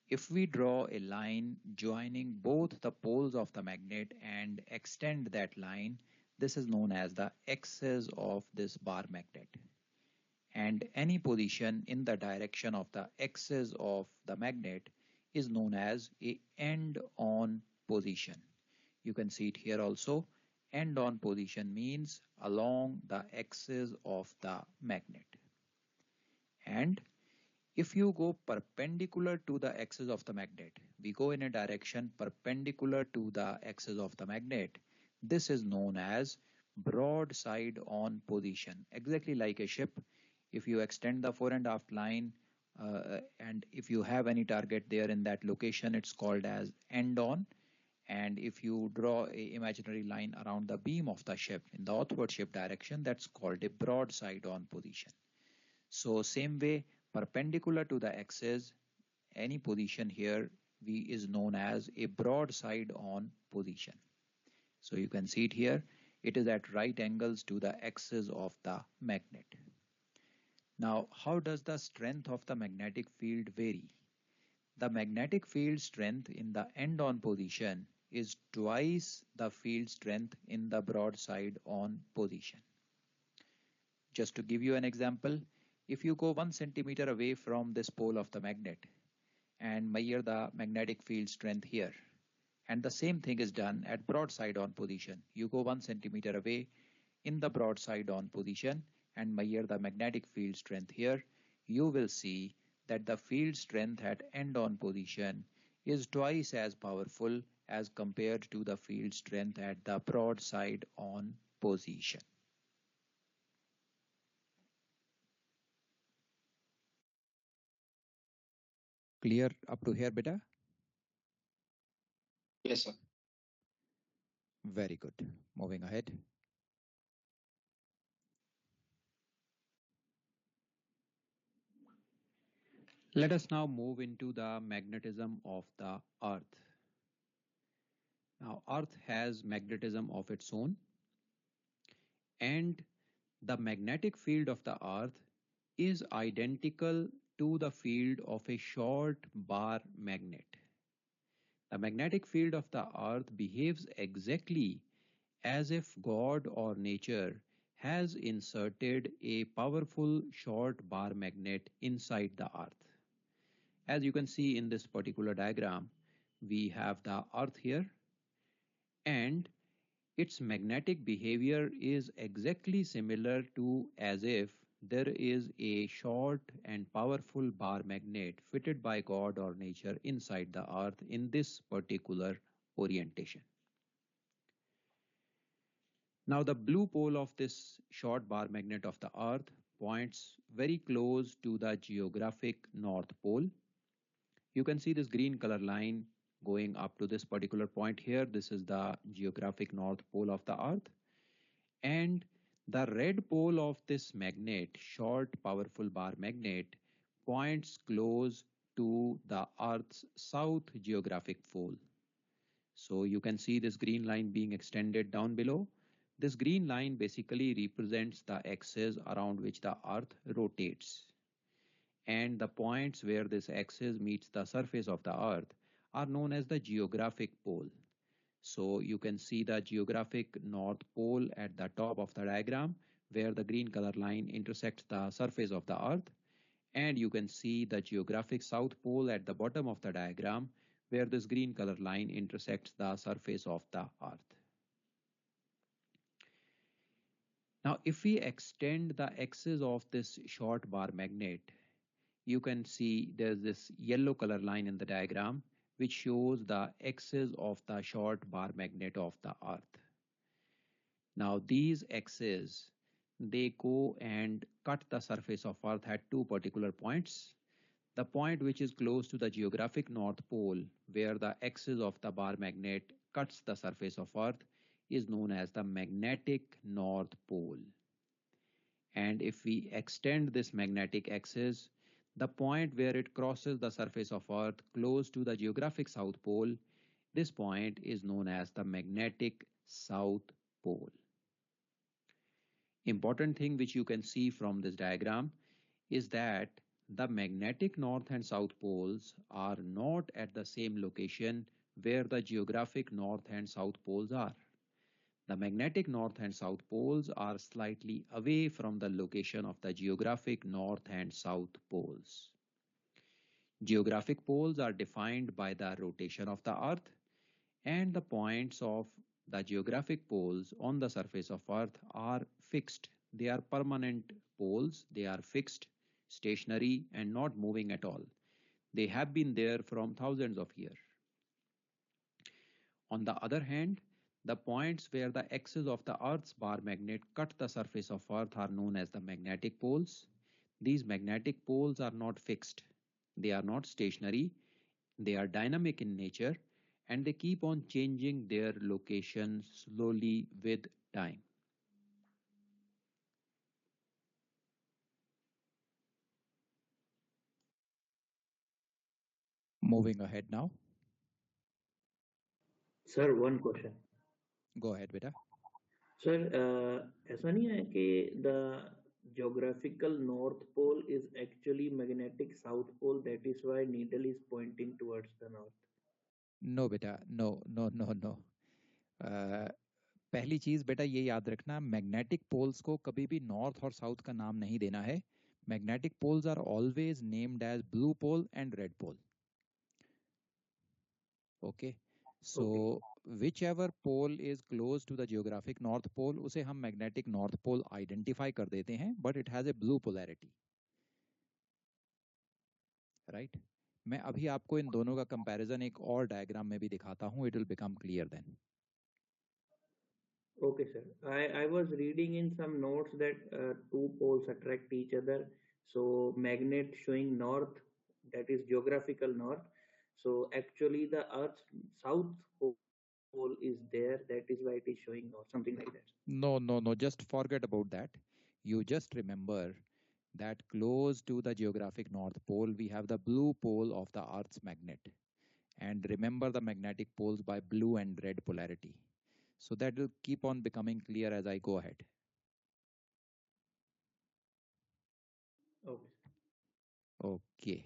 If we draw a line joining both the poles of the magnet and extend that line, this is known as the axis of this bar magnet. And any position in the direction of the axis of the magnet is known as a end-on position. You can see it here also. End-on position means along the axis of the magnet. And if you go perpendicular to the axis of the magnet, we go in a direction perpendicular to the axis of the magnet, this is known as broadside on position. Exactly like a ship, if you extend the fore and aft line and if you have any target there in that location, it's called as end on. And if you draw a imaginary line around the beam of the ship in the outward ship direction, that's called a broadside on position. So same way, perpendicular to the axis, any position here is known as a broadside on position. So you can see it here. It is at right angles to the axis of the magnet. Now, how does the strength of the magnetic field vary? The magnetic field strength in the end-on position is twice the field strength in the broadside on position. Just to give you an example, if you go 1 centimeter away from this pole of the magnet and measure the magnetic field strength here, and the same thing is done at broadside on position. You go 1 centimeter away in the broadside on position and measure the magnetic field strength here, you will see that the field strength at end-on position is twice as powerful as compared to the field strength at the broadside on position. Clear up to here, beta? Yes, sir. Very good. Moving ahead. Let us now move into the magnetism of the Earth. Now, Earth has magnetism of its own, and the magnetic field of the Earth is identical to the field of a short bar magnet. The magnetic field of the Earth behaves exactly as if God or nature has inserted a powerful short bar magnet inside the Earth. As you can see in this particular diagram, we have the Earth here, and its magnetic behavior is exactly similar to as if there is a short and powerful bar magnet fitted by God or nature inside the Earth in this particular orientation. Now, the blue pole of this short bar magnet of the Earth points very close to the geographic North Pole. You can see this green color line going up to this particular point here. This is the geographic North Pole of the Earth. And the red pole of this magnet, short powerful bar magnet, points close to the Earth's south geographic pole. So you can see this green line being extended down below. This green line basically represents the axis around which the Earth rotates. And the points where this axis meets the surface of the Earth are known as the geographic pole. So you can see the geographic North Pole at the top of the diagram where the green color line intersects the surface of the Earth. And you can see the geographic South Pole at the bottom of the diagram where this green color line intersects the surface of the Earth. Now, if we extend the axis of this short bar magnet, you can see there's this yellow color line in the diagram which shows the axis of the short bar magnet of the Earth. Now these axes, they go and cut the surface of Earth at two particular points. The point which is close to the geographic North Pole, where the axis of the bar magnet cuts the surface of Earth, is known as the magnetic North Pole. And if we extend this magnetic axis, the point where it crosses the surface of Earth close to the geographic South Pole, this point is known as the magnetic South Pole. Important thing which you can see from this diagram is that the magnetic North and South poles are not at the same location where the geographic North and South poles are. The magnetic North and South poles are slightly away from the location of the geographic North and South poles. Geographic poles are defined by the rotation of the Earth, and the points of the geographic poles on the surface of Earth are fixed. They are permanent poles, they are fixed, stationary, and not moving at all. They have been there from thousands of years. On the other hand, the points where the axis of the Earth's bar magnet cut the surface of Earth are known as the magnetic poles. These magnetic poles are not fixed. They are not stationary. They are dynamic in nature, and they keep on changing their location slowly with time. Moving ahead now. Sir, one question. Go ahead, beta. Sir, ऐसा नहीं है कि the geographical North Pole is actually magnetic South Pole. That is why needle is pointing towards the north. No, beta. No. पहली चीज बेटा ये याद रखना, मैग्नेटिक पोल्स को कभी भी नॉर्थ और साउथ का नाम नहीं देना है. Magnetic poles are always named as blue pole and red pole. Okay, so whichever pole is close to the geographic north pole उसे हम मैग्नेटिक नॉर्थ पोल आइडेंटिफाई कर देते हैं, but it has a blue polarity. Right? मैं अभी आपको इन दोनों का कंपैरिजन एक और डायग्राम में भी दिखाता हूँ. It will become clear then. Okay, sir. I was reading in some notes that two poles attract each other. So magnet showing north, that is geographical north. So actually the Earth's south pole is there. That is why it is showing north, something like that. No. Just forget about that. You just remember that close to the geographic north pole, we have the blue pole of the Earth's magnet. And remember the magnetic poles by blue and red polarity. So that will keep on becoming clear as I go ahead. Okay. Okay.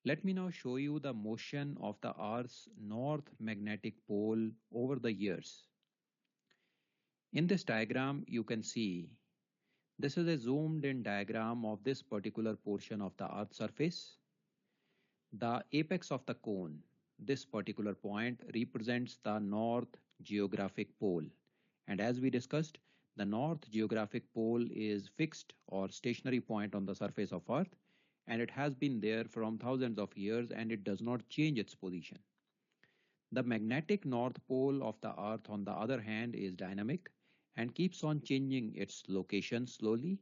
Let me now show you the motion of the Earth's north magnetic pole over the years. In this diagram, you can see this is a zoomed in diagram of this particular portion of the Earth's surface. The apex of the cone, this particular point, represents the north geographic pole. And as we discussed, the north geographic pole is fixed or stationary point on the surface of Earth, and it has been there from thousands of years and it does not change its position. The magnetic north pole of the Earth, on the other hand, is dynamic and keeps on changing its location slowly.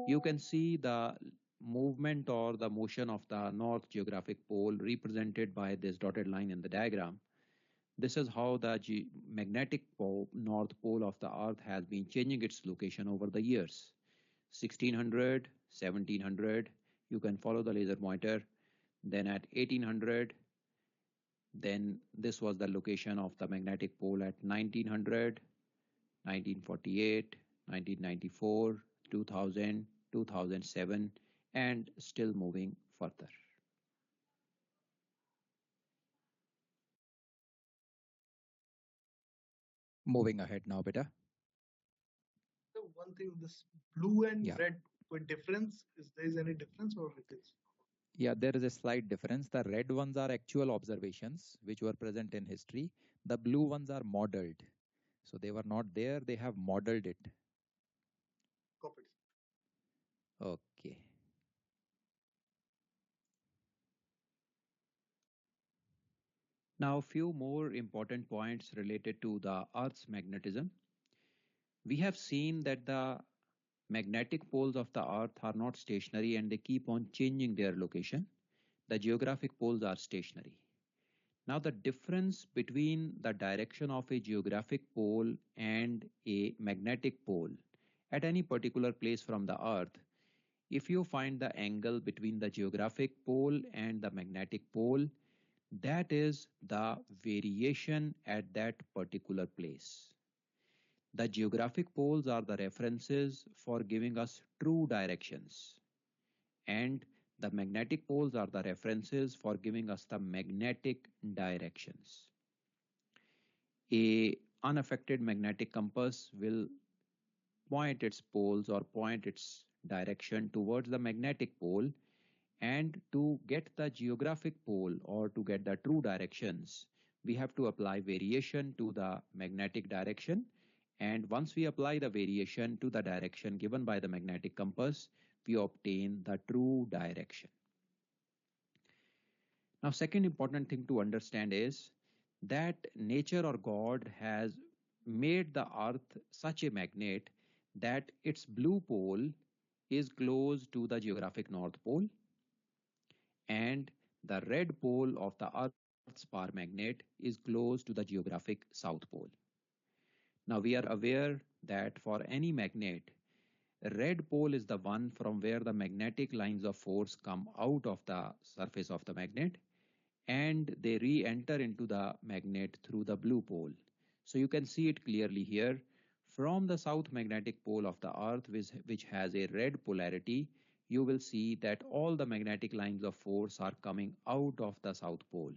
You can see the movement or the motion of the north geographic pole represented by this dotted line in the diagram. This is how the magnetic north pole of the Earth has been changing its location over the years. 1600, 1700, you can follow the laser pointer. Then at 1800, then this was the location of the magnetic pole at 1900, 1948, 1994, 2000, 2007, and still moving further. Moving ahead now, beta. So one thing, this blue and red, what difference is there any difference or it is? Yeah, there is a slight difference. The red ones are actual observations which were present in history. The blue ones are modeled. So they were not there, they have modeled it. Copied. Okay. Now, a few more important points related to the Earth's magnetism. We have seen that the magnetic poles of the Earth are not stationary and they keep on changing their location. The geographic poles are stationary. Now, the difference between the direction of a geographic pole and a magnetic pole at any particular place from the Earth, if you find the angle between the geographic pole and the magnetic pole, that is the variation at that particular place. The geographic poles are the references for giving us true directions, and the magnetic poles are the references for giving us the magnetic directions. A unaffected magnetic compass will point its poles or point its direction towards the magnetic pole, and to get the geographic pole or to get the true directions, we have to apply variation to the magnetic direction. And once we apply the variation to the direction given by the magnetic compass, we obtain the true direction. Now, second important thing to understand is that nature or God has made the earth such a magnet that its blue pole is close to the geographic north pole and the red pole of the earth's paramagnet is close to the geographic south pole. Now we are aware that for any magnet, red pole is the one from where the magnetic lines of force come out of the surface of the magnet and they re-enter into the magnet through the blue pole. So you can see it clearly here. From the south magnetic pole of the earth, which has a red polarity, you will see that all the magnetic lines of force are coming out of the south pole.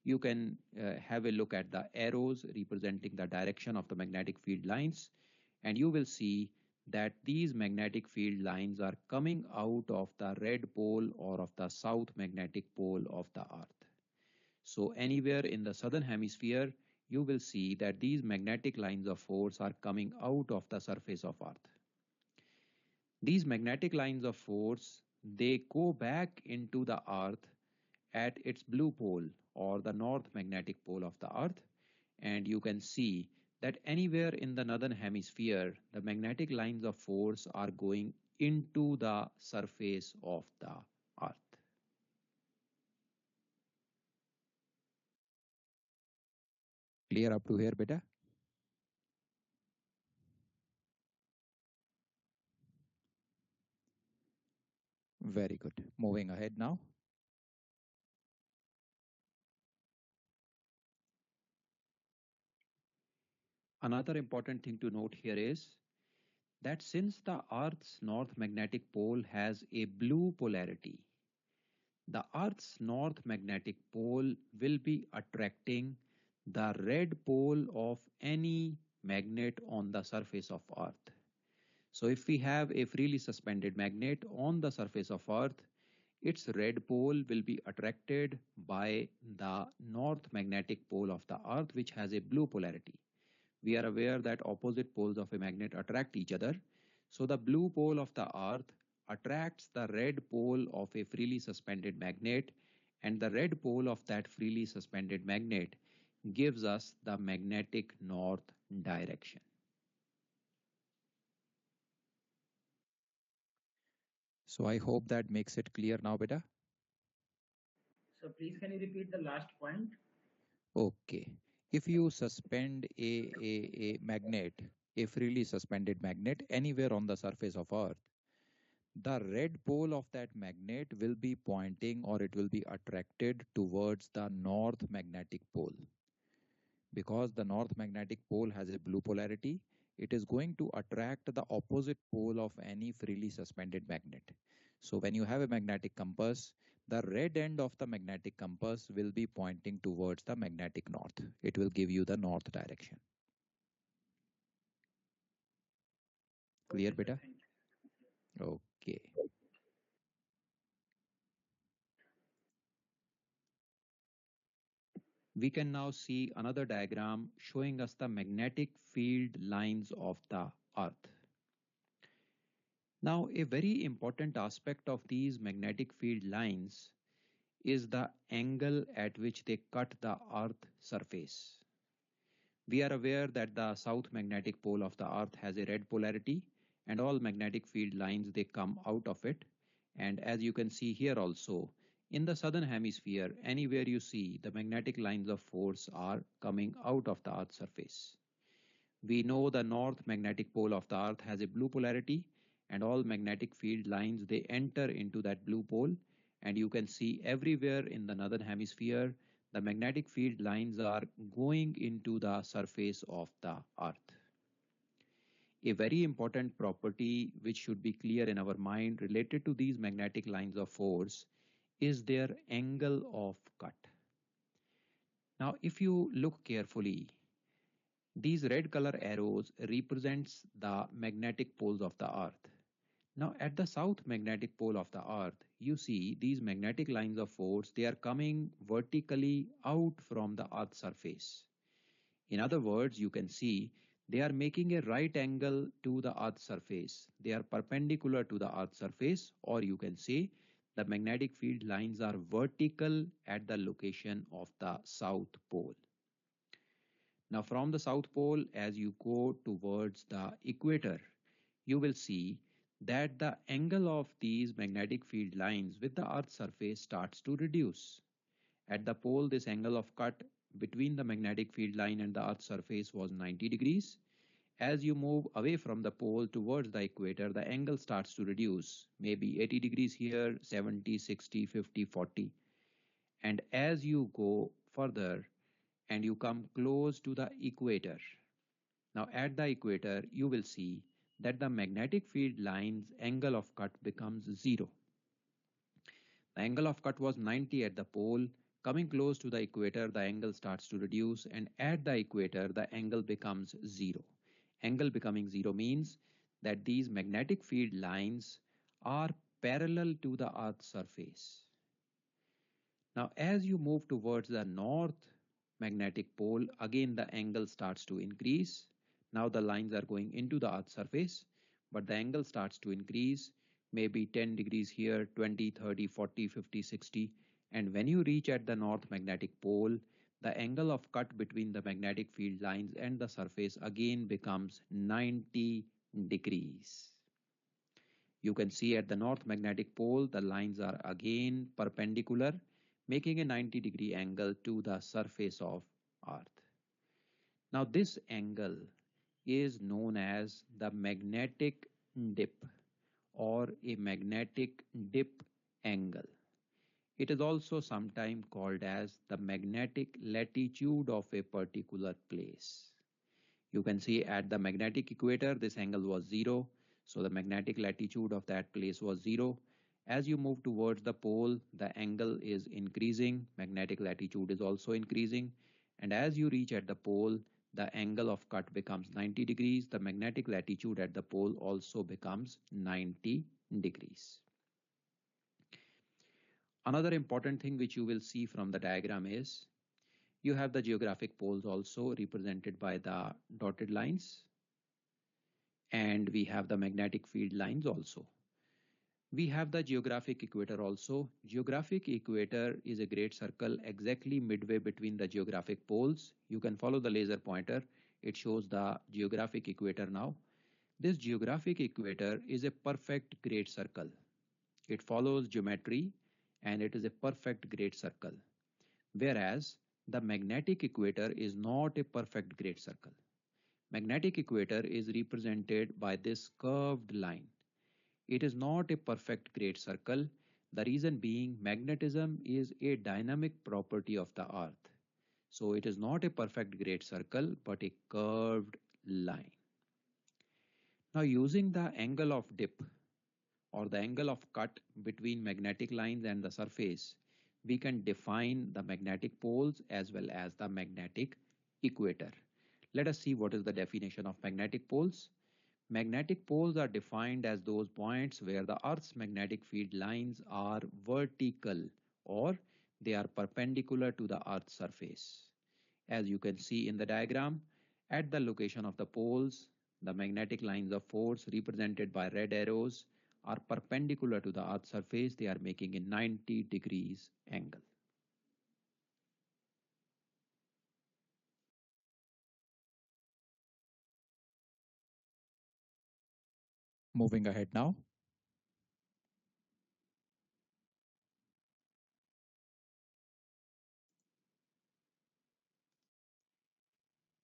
You can have a look at the arrows representing the direction of the magnetic field lines, and you will see that these magnetic field lines are coming out of the red pole or of the south magnetic pole of the earth. So anywhere in the southern hemisphere, you will see that these magnetic lines of force are coming out of the surface of earth. These magnetic lines of force, they go back into the earth at its blue pole or the north magnetic pole of the earth, and you can see that anywhere in the northern hemisphere the magnetic lines of force are going into the surface of the earth. Clear up to here, beta? Very good. Moving ahead now. Another important thing to note here is that since the Earth's north magnetic pole has a blue polarity, the Earth's north magnetic pole will be attracting the red pole of any magnet on the surface of Earth. So if we have a freely suspended magnet on the surface of Earth, its red pole will be attracted by the north magnetic pole of the Earth, which has a blue polarity. We are aware that opposite poles of a magnet attract each other. So the blue pole of the Earth attracts the red pole of a freely suspended magnet, and the red pole of that freely suspended magnet gives us the magnetic north direction. So I hope that makes it clear now, beta. So please can you repeat the last point? Okay. If you suspend a magnet, a freely suspended magnet anywhere on the surface of Earth, the red pole of that magnet will be pointing, or it will be attracted towards the north magnetic pole. Because the north magnetic pole has a blue polarity, it is going to attract the opposite pole of any freely suspended magnet. So when you have a magnetic compass, the red end of the magnetic compass will be pointing towards the magnetic north. It will give you the north direction. Clear, beta? Okay. We can now see another diagram showing us the magnetic field lines of the Earth. Now, a very important aspect of these magnetic field lines is the angle at which they cut the Earth surface. We are aware that the south magnetic pole of the Earth has a red polarity, and all magnetic field lines, they come out of it. And as you can see here also, in the southern hemisphere, anywhere you see, the magnetic lines of force are coming out of the Earth's surface. We know the north magnetic pole of the Earth has a blue polarity, and all magnetic field lines, they enter into that blue pole. And you can see everywhere in the northern hemisphere, the magnetic field lines are going into the surface of the Earth. A very important property which should be clear in our mind related to these magnetic lines of force is their angle of cut. Now, if you look carefully, these red color arrows represents the magnetic poles of the Earth. Now at the south magnetic pole of the Earth, you see these magnetic lines of force, they are coming vertically out from the Earth's surface. In other words, you can see they are making a right angle to the Earth's surface. They are perpendicular to the Earth's surface, or you can say the magnetic field lines are vertical at the location of the south pole. Now from the south pole, as you go towards the equator, you will see that the angle of these magnetic field lines with the Earth's surface starts to reduce. At the pole, this angle of cut between the magnetic field line and the Earth's surface was 90 degrees. As you move away from the pole towards the equator, the angle starts to reduce, maybe 80 degrees here, 70, 60, 50, 40. And as you go further and you come close to the equator, now at the equator, you will see that the magnetic field line's angle of cut becomes 0. The angle of cut was 90 at the pole. Coming close to the equator, the angle starts to reduce, and at the equator, the angle becomes 0. Angle becoming 0 means that these magnetic field lines are parallel to the Earth's surface. Now, as you move towards the north magnetic pole, again the angle starts to increase. Now the lines are going into the Earth's surface. but the angle starts to increase, maybe 10 degrees here, 20, 30, 40, 50, 60. And when you reach at the north magnetic pole, the angle of cut between the magnetic field lines and the surface again becomes 90 degrees. You can see at the north magnetic pole, the lines are again perpendicular, making a 90-degree angle to the surface of Earth. Now this angle is known as the magnetic dip or a magnetic dip angle. It is also sometimes called as the magnetic latitude of a particular place. You can see at the magnetic equator, this angle was 0. So the magnetic latitude of that place was 0. As you move towards the pole, the angle is increasing. Magnetic latitude is also increasing. And as you reach at the pole, the angle of cut becomes 90 degrees. The magnetic latitude at the pole also becomes 90 degrees. Another important thing which you will see from the diagram is you have the geographic poles also represented by the dotted lines, and we have the magnetic field lines also. We have the geographic equator also. Geographic equator is a great circle exactly midway between the geographic poles. You can follow the laser pointer. It shows the geographic equator now. This geographic equator is a perfect great circle. It follows geometry and it is a perfect great circle. Whereas the magnetic equator is not a perfect great circle. Magnetic equator is represented by this curved line. It is not a perfect great circle. The reason being magnetism is a dynamic property of the Earth. So it is not a perfect great circle but a curved line. Now using the angle of dip or the angle of cut between magnetic lines and the surface, we can define the magnetic poles as well as the magnetic equator. Let us see what is the definition of magnetic poles. Magnetic poles are defined as those points where the Earth's magnetic field lines are vertical or they are perpendicular to the Earth's surface. As you can see in the diagram, at the location of the poles, the magnetic lines of force represented by red arrows are perpendicular to the Earth's surface. They are making a 90 degrees angle. Moving ahead now.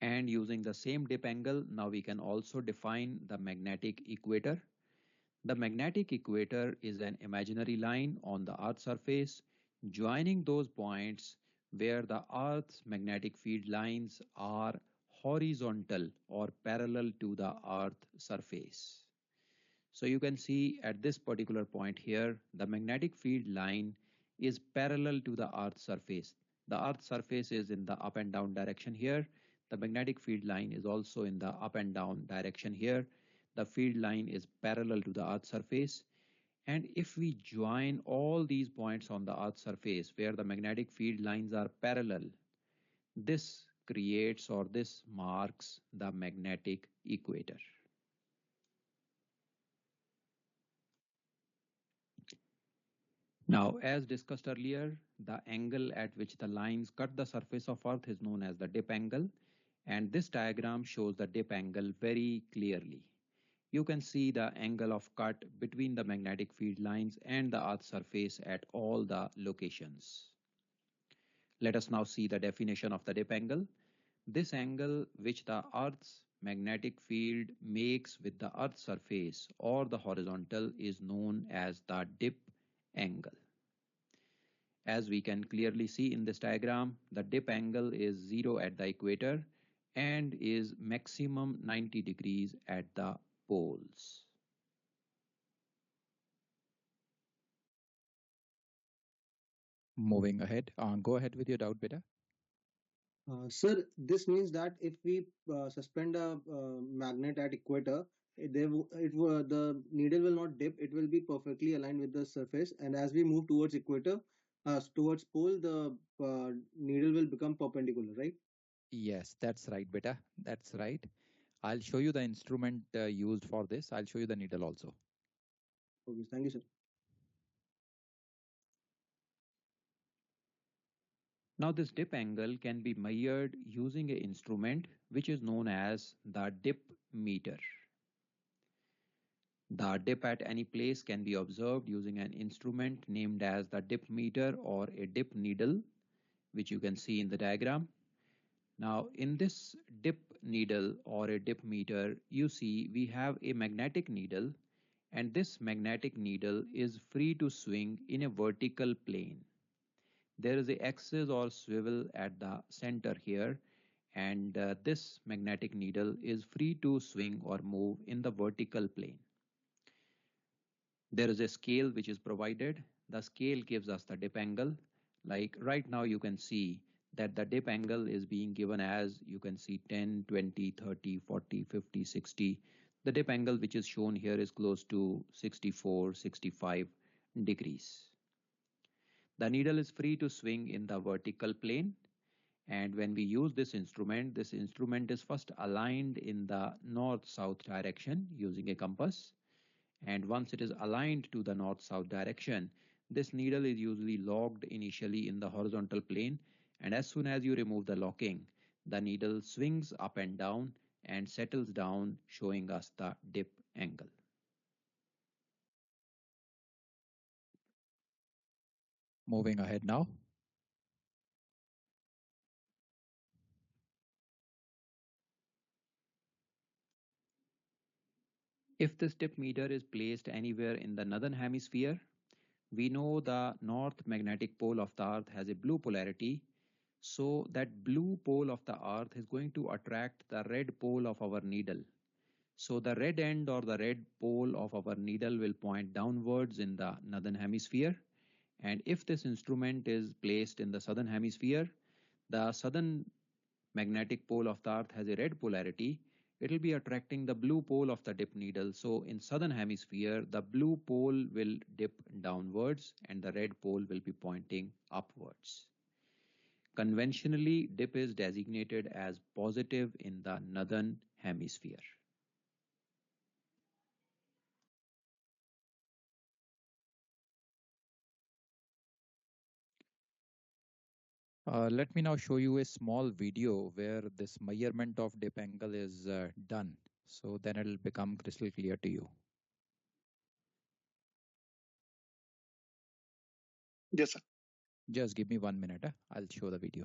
And using the same dip angle, now we can also define the magnetic equator. The magnetic equator is an imaginary line on the Earth's surface joining those points where the Earth's magnetic field lines are horizontal or parallel to the Earth's surface. So you can see at this particular point here, the magnetic field line is parallel to the Earth's surface. The Earth's surface is in the up and down direction here. The magnetic field line is also in the up and down direction here. The field line is parallel to the Earth's surface. And if we join all these points on the Earth's surface where the magnetic field lines are parallel, this creates or this marks the magnetic equator. Now, as discussed earlier, the angle at which the lines cut the surface of Earth is known as the dip angle, and this diagram shows the dip angle very clearly. You can see the angle of cut between the magnetic field lines and the Earth's surface at all the locations. Let us now see the definition of the dip angle. This angle which the Earth's magnetic field makes with the Earth's surface or the horizontal is known as the dip angle. As we can clearly see in this diagram, the dip angle is 0 at the equator and is maximum 90 degrees at the poles. Moving ahead. Go ahead with your doubt, beta. Sir, this means that if we suspend a magnet at equator, the needle will not dip. It will be perfectly aligned with the surface. And as we move towards equator, towards pole, the needle will become perpendicular, right? Yes, that's right, beta. That's right. I'll show you the instrument used for this. I'll show you the needle also. Okay, thank you, sir. Now this dip angle can be measured using an instrument which is known as the dip meter. The dip at any place can be observed using an instrument named as the dip meter or a dip needle, which you can see in the diagram. Now in this dip needle or a dip meter, you see we have a magnetic needle, and this magnetic needle is free to swing in a vertical plane. There is a axis or swivel at the center here, and this magnetic needle is free to swing or move in the vertical plane. There is a scale which is provided. The scale gives us the dip angle. Like right now you can see that the dip angle is being given as, you can see 10, 20, 30, 40, 50, 60. The dip angle which is shown here is close to 64, 65 degrees. The needle is free to swing in the vertical plane, and when we use this instrument is first aligned in the north-south direction using a compass. And once it is aligned to the north-south direction, this needle is usually locked initially in the horizontal plane, and as soon as you remove the locking, the needle swings up and down and settles down, showing us the dip angle. Moving ahead now. If this dip meter is placed anywhere in the northern hemisphere, we know the north magnetic pole of the Earth has a blue polarity, so that blue pole of the Earth is going to attract the red pole of our needle. So the red end or the red pole of our needle will point downwards in the northern hemisphere. And if this instrument is placed in the southern hemisphere, the southern magnetic pole of the Earth has a red polarity. It will be attracting the blue pole of the dip needle. So in southern hemisphere, the blue pole will dip downwards and the red pole will be pointing upwards. Conventionally, dip is designated as positive in the northern hemisphere. Let me now show you a small video where this measurement of dip angle is done. So then it will become crystal clear to you. Yes, sir. Just give me 1 minute. I'll show the video.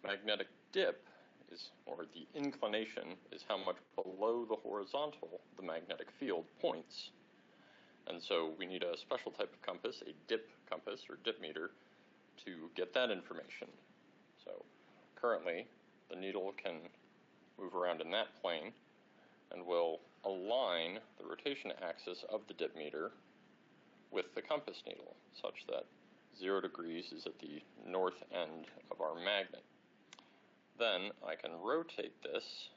Magnetic dip is, or the inclination, is how much below the horizontal the magnetic field points. And so we need a special type of compass, a dip compass or dip meter, to get that information. So currently the needle can move around in that plane and will align the rotation axis of the dip meter with the compass needle such that 0 degrees is at the north end of our magnet. Then I can rotate this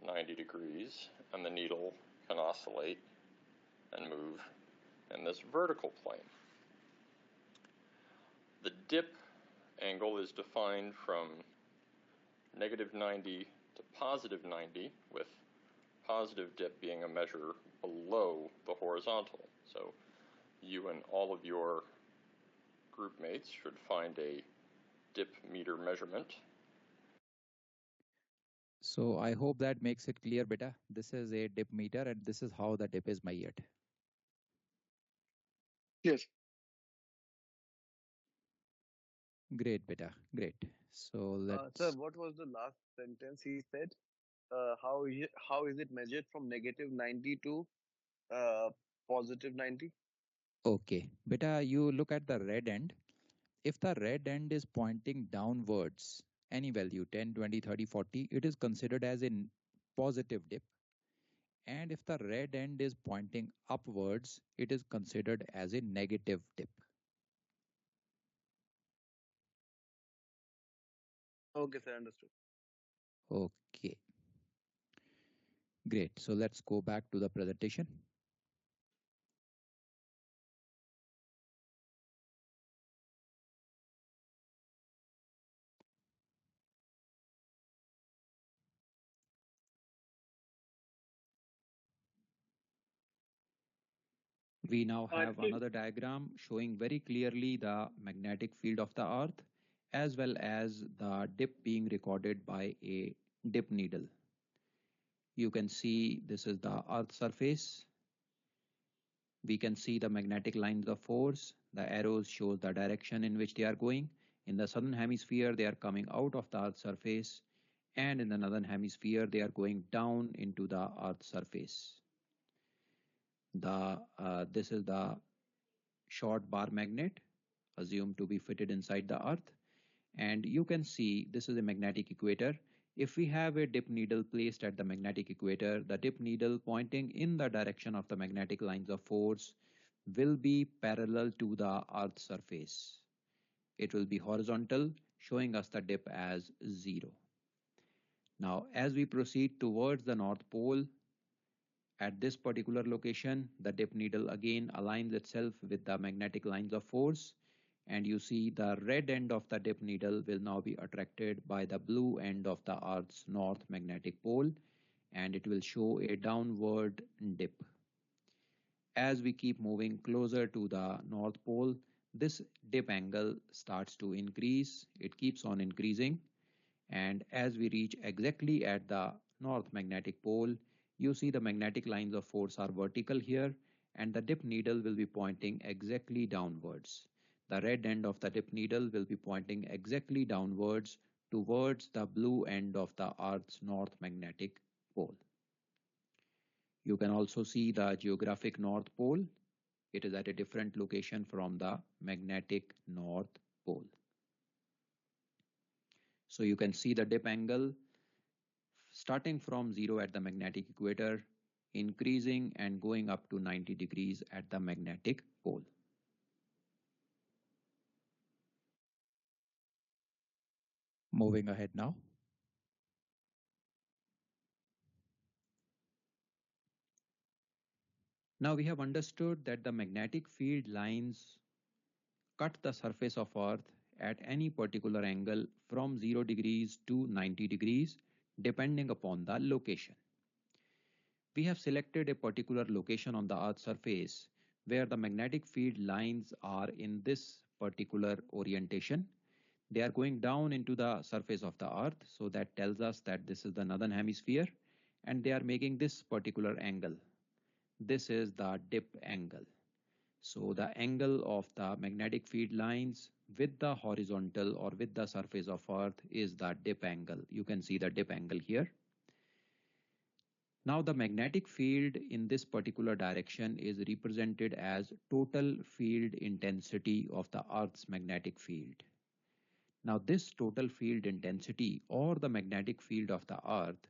90 degrees and the needle can oscillate and move in this vertical plane. The dip angle is defined from -90 to +90, with positive dip being a measure below the horizontal. So you and all of your group mates should find a dip meter measurement. So I hope that makes it clear, beta. This is a dip meter and this is how the dip is measured. Yes. Great, beta. Great. So let's. Sir, what was the last sentence he said? How is it measured from negative 90 to positive 90? Okay, beta, you look at the red end. If the red end is pointing downwards, any value 10, 20, 30, 40, it is considered as a positive dip. And if the red end is pointing upwards, it is considered as a negative dip. Okay, sir, understood. Okay. Great. So let's go back to the presentation. We now have another diagram showing very clearly the magnetic field of the Earth as well as the dip being recorded by a dip needle. You can see this is the Earth's surface. We can see the magnetic lines of force. The arrows show the direction in which they are going. In the southern hemisphere, they are coming out of the Earth's surface, and in the northern hemisphere, they are going down into the Earth's surface. This is the short bar magnet assumed to be fitted inside the Earth, and you can see this is a magnetic equator. If we have a dip needle placed at the magnetic equator, the dip needle pointing in the direction of the magnetic lines of force will be parallel to the Earth's surface. It will be horizontal, showing us the dip as 0. Now, as we proceed towards the North Pole, at this particular location, the dip needle again aligns itself with the magnetic lines of force, and you see the red end of the dip needle will now be attracted by the blue end of the Earth's north magnetic pole, and it will show a downward dip. As we keep moving closer to the North Pole, this dip angle starts to increase. It keeps on increasing. And as we reach exactly at the North Magnetic Pole, you see the magnetic lines of force are vertical here, and the dip needle will be pointing exactly downwards. The red end of the dip needle will be pointing exactly downwards towards the blue end of the Earth's North Magnetic Pole. You can also see the geographic North Pole. It is at a different location from the magnetic North Pole. So you can see the dip angle starting from 0 at the magnetic equator, increasing and going up to 90 degrees at the magnetic pole. Moving ahead now. Now we have understood that the magnetic field lines cut the surface of Earth at any particular angle from 0 degrees to 90 degrees depending upon the location. We have selected a particular location on the Earth's surface where the magnetic field lines are in this particular orientation. They are going down into the surface of the Earth, so that tells us that this is the northern hemisphere, and they are making this particular angle. This is the dip angle. So the angle of the magnetic field lines with the horizontal or with the surface of Earth is the dip angle. You can see the dip angle here. Now the magnetic field in this particular direction is represented as total field intensity of the Earth's magnetic field. Now this total field intensity or the magnetic field of the Earth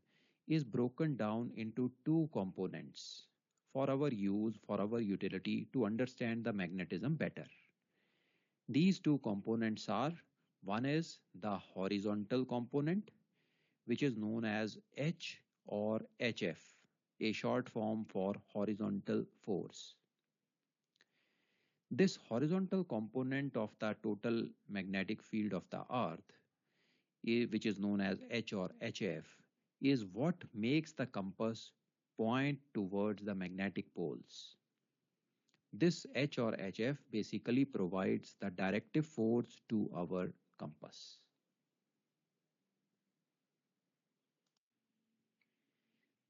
is broken down into two components for our use, for our utility to understand the magnetism better. These two components are, one is the horizontal component, which is known as H or HF, a short form for horizontal force. This horizontal component of the total magnetic field of the Earth, which is known as H or HF, is what makes the compass point towards the magnetic poles. This H or HF basically provides the directive force to our compass.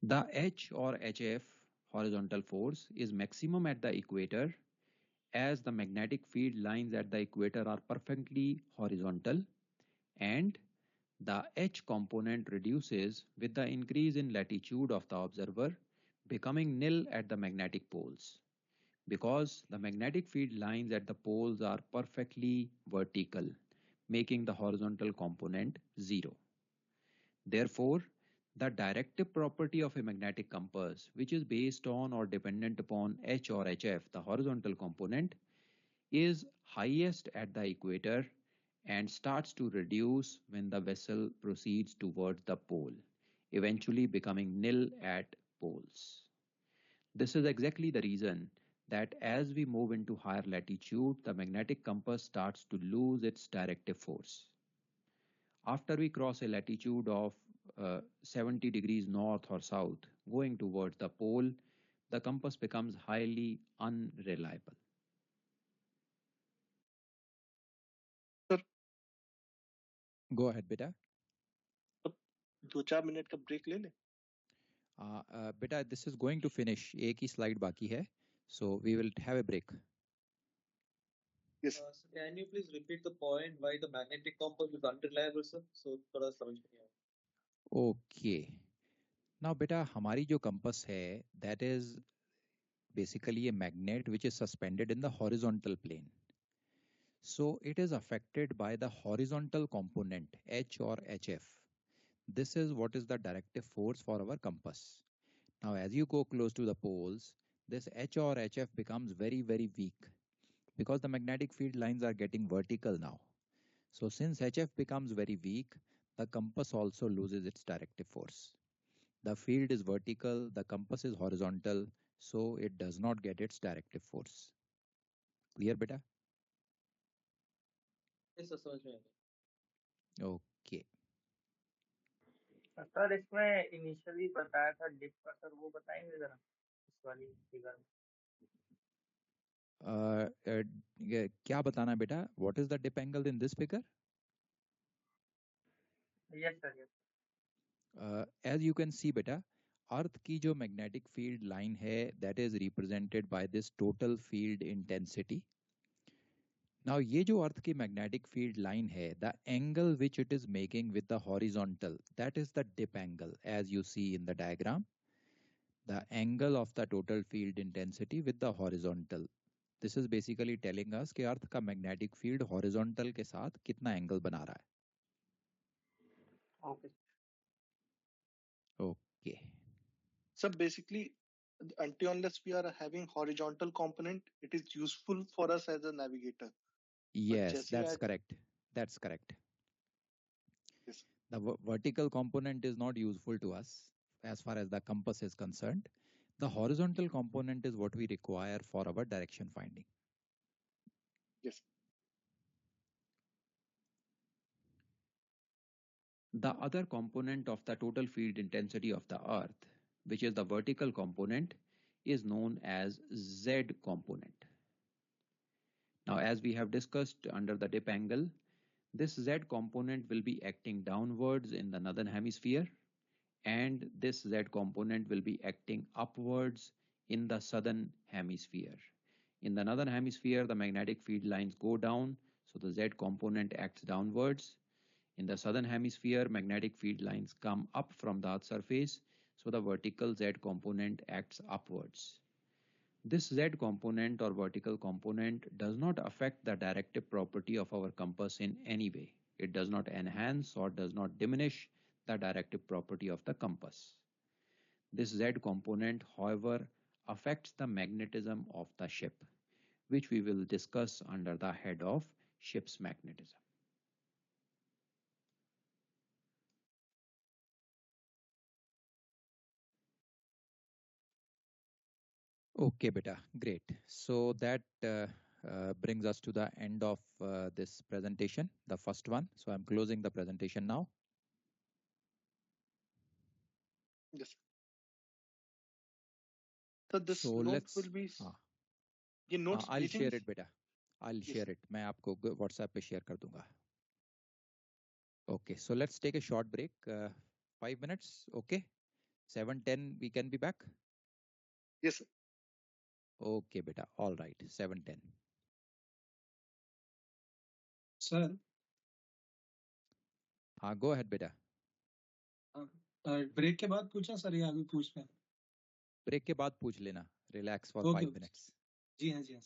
The H or HF horizontal force is maximum at the equator as the magnetic field lines at the equator are perfectly horizontal, and the H component reduces with the increase in latitude of the observer, becoming nil at the magnetic poles, because the magnetic field lines at the poles are perfectly vertical, making the horizontal component zero. Therefore, the directive property of a magnetic compass, which is based on or dependent upon H or HF, the horizontal component, is highest at the equator and starts to reduce when the vessel proceeds towards the pole, eventually becoming nil at poles. This is exactly the reason that as we move into higher latitude, the magnetic compass starts to lose its directive force. After we cross a latitude of 70 degrees north or south, going towards the pole, the compass becomes highly unreliable. Sir, Go ahead, beta. 2-4 minute का break ले लें? Beta, this is going to finish. एक ही slide बाकी है, so we will have a break. Yes. So can you please repeat the point why the magnetic compass is unreliable, sir? So थोड़ा समझ नहीं आया. Okay. Now, beta, हमारी जो compass है, that is basically a magnet which is suspended in the horizontal plane. So it is affected by the horizontal component H or HF. This is what is the directive force for our compass. Now, as you go close to the poles, this H or HF becomes very, very weak because the magnetic field lines are getting vertical now. So since HF becomes very weak, the compass also loses its directive force. The field is vertical, the compass is horizontal, so it does not get its directive force. Clear, beta? Yes, sir, समझ में आया. Okay. Sir इसमें initially बताया था dip का, sir वो बताएंगे जरा इस वाली फिगर में. क्या बताना बेटा? What is the dip angle in this figure? Yes sir, yes. As you can see बेटा, अर्थ की जो मैग्नेटिक फील्ड लाइन है, that is represented by this total field intensity. Now ये जो अर्थ की मैग्नेटिक फील्ड लाइन है, the angle which it is making with the horizontal, that is the dip angle, as you see in the diagram. The angle of the total field intensity with the horizontal. This is basically telling us कि अर्थ का magnetic field horizontal के साथ कितना angle बना रहा है. Okay. Okay. So basically, until unless we are having horizontal component, it is useful for us as a navigator. Yes, that's correct. That's correct. Yes. The vertical component is not useful to us as far as the compass is concerned. The horizontal component is what we require for our direction finding. Yes. The other component of the total field intensity of the Earth, which is the vertical component, is known as Z component. Now, as we have discussed under the dip angle, this Z component will be acting downwards in the northern hemisphere, and this Z component will be acting upwards in the southern hemisphere. In the northern hemisphere, the magnetic field lines go down, so the Z component acts downwards. In the southern hemisphere, magnetic field lines come up from the Earth's surface, so the vertical Z component acts upwards. This Z component or vertical component does not affect the directive property of our compass in any way. It does not enhance or does not diminish the directive property of the compass. This Z component, however, affects the magnetism of the ship, which we will discuss under the head of ship's magnetism. Okay, beta, great. So that brings us to the end of this presentation, the first one. So I'm closing the presentation now. Yes. So this note will be. ये notes I'll भेजेंगे? share it, beta. I'll share it. मैं आपको WhatsApp पे share कर दूंगा. Okay, so let's take a short break. 5 minutes, okay? 7:10 we can be back? Yes, sir. Okay, beta. All right. 7:10. Sir हाँ, go ahead, beta. Break के बाद पूछा sir या अभी पूछ रहे हैं? ब्रेक के बाद पूछ लेना. Relax for okay 5 minutes. जी हाँ sir.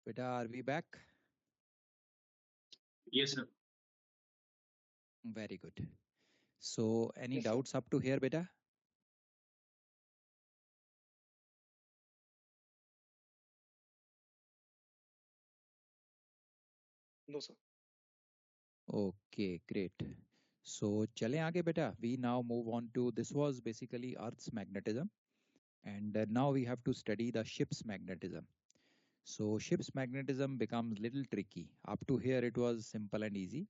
Beta, are we back? Yes, sir. Very good. So, any Yes, sir. doubts up to here, beta? No, sir. Okay, great. So, chale aage beta. We now move on to, this was basically Earth's magnetism. And now we have to study the ship's magnetism. So ship's magnetism becomes little tricky. Up to here it was simple and easy.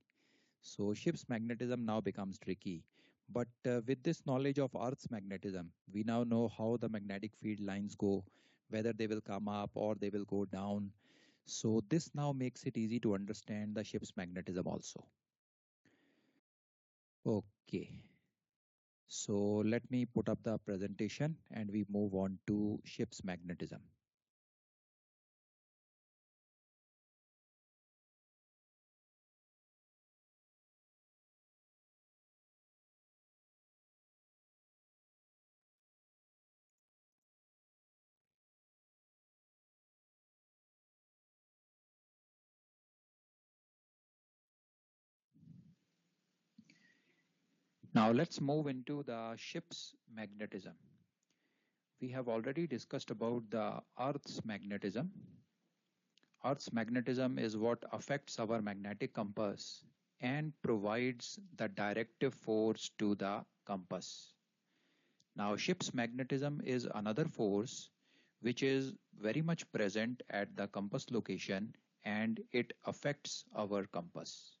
So ship's magnetism now becomes tricky. But with this knowledge of Earth's magnetism, we now know how the magnetic field lines go, whether they will come up or they will go down. So this now makes it easy to understand the ship's magnetism also. Okay. So let me put up the presentation and we move on to ship's magnetism. Now let's move into the ship's magnetism. We have already discussed about the Earth's magnetism. Earth's magnetism is what affects our magnetic compass and provides the directive force to the compass. Now, ship's magnetism is another force which is very much present at the compass location and it affects our compass.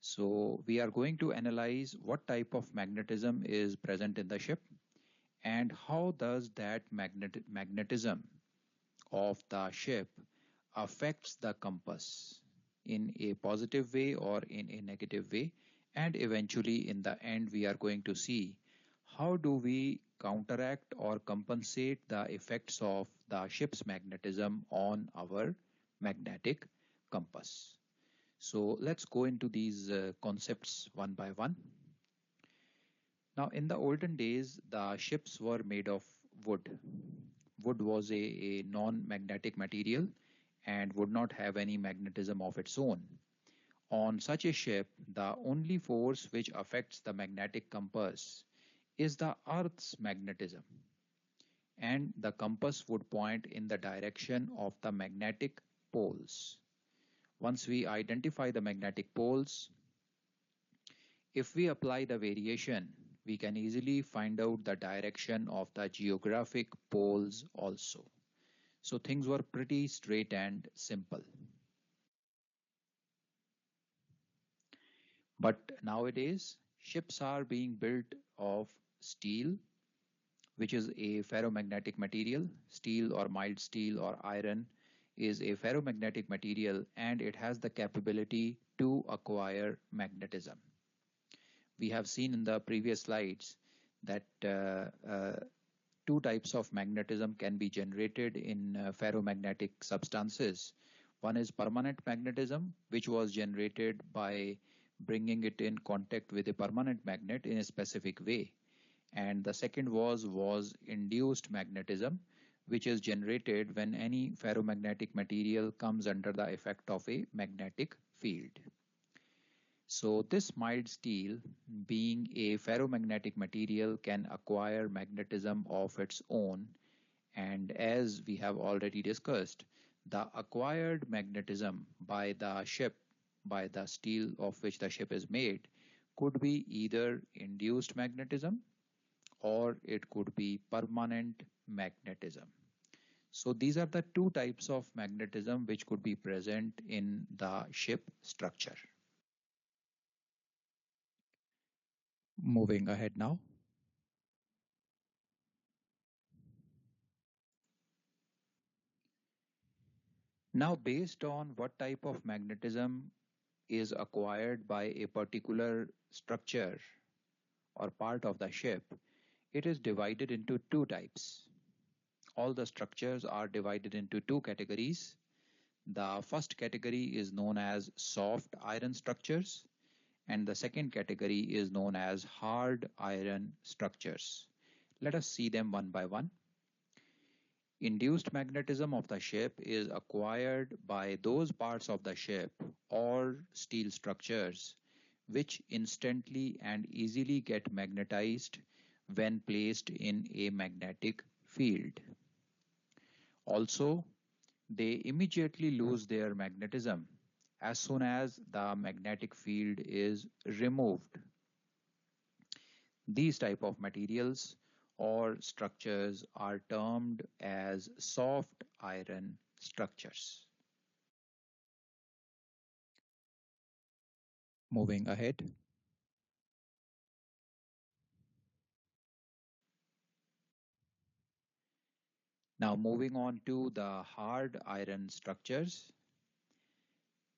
So, we are going to analyze what type of magnetism is present in the ship and how does that magnetism of the ship affects the compass in a positive way or in a negative way, and eventually in the end we are going to see how do we counteract or compensate the effects of the ship's magnetism on our magnetic compass. So let's go into these concepts one by one. Now, in the olden days, the ships were made of wood. Wood was a non-magnetic material and would not have any magnetism of its own. On such a ship, the only force which affects the magnetic compass is the Earth's magnetism, and the compass would point in the direction of the magnetic poles. Once we identify the magnetic poles, if we apply the variation, we can easily find out the direction of the geographic poles also. So things were pretty straight and simple. But nowadays, ships are being built of steel, which is a ferromagnetic material. Steel or mild steel or iron is a ferromagnetic material and it has the capability to acquire magnetism. We have seen in the previous slides that two types of magnetism can be generated in ferromagnetic substances. One is permanent magnetism, which was generated by bringing it in contact with a permanent magnet in a specific way. And the second was induced magnetism, which is generated when any ferromagnetic material comes under the effect of a magnetic field. So this mild steel, being a ferromagnetic material, can acquire magnetism of its own. And as we have already discussed, the acquired magnetism by the ship, by the steel of which the ship is made, could be either induced magnetism or it could be permanent magnetism. So these are the two types of magnetism which could be present in the ship structure. Moving ahead now. Now, based on what type of magnetism is acquired by a particular structure or part of the ship, it is divided into two types. All the structures are divided into two categories. The first category is known as soft iron structures, and the second category is known as hard iron structures. Let us see them one by one. Induced magnetism of the ship is acquired by those parts of the ship or steel structures which instantly and easily get magnetized when placed in a magnetic field. Also, they immediately lose their magnetism as soon as the magnetic field is removed. These type of materials or structures are termed as soft iron structures. Moving ahead. Now moving on to the hard iron structures.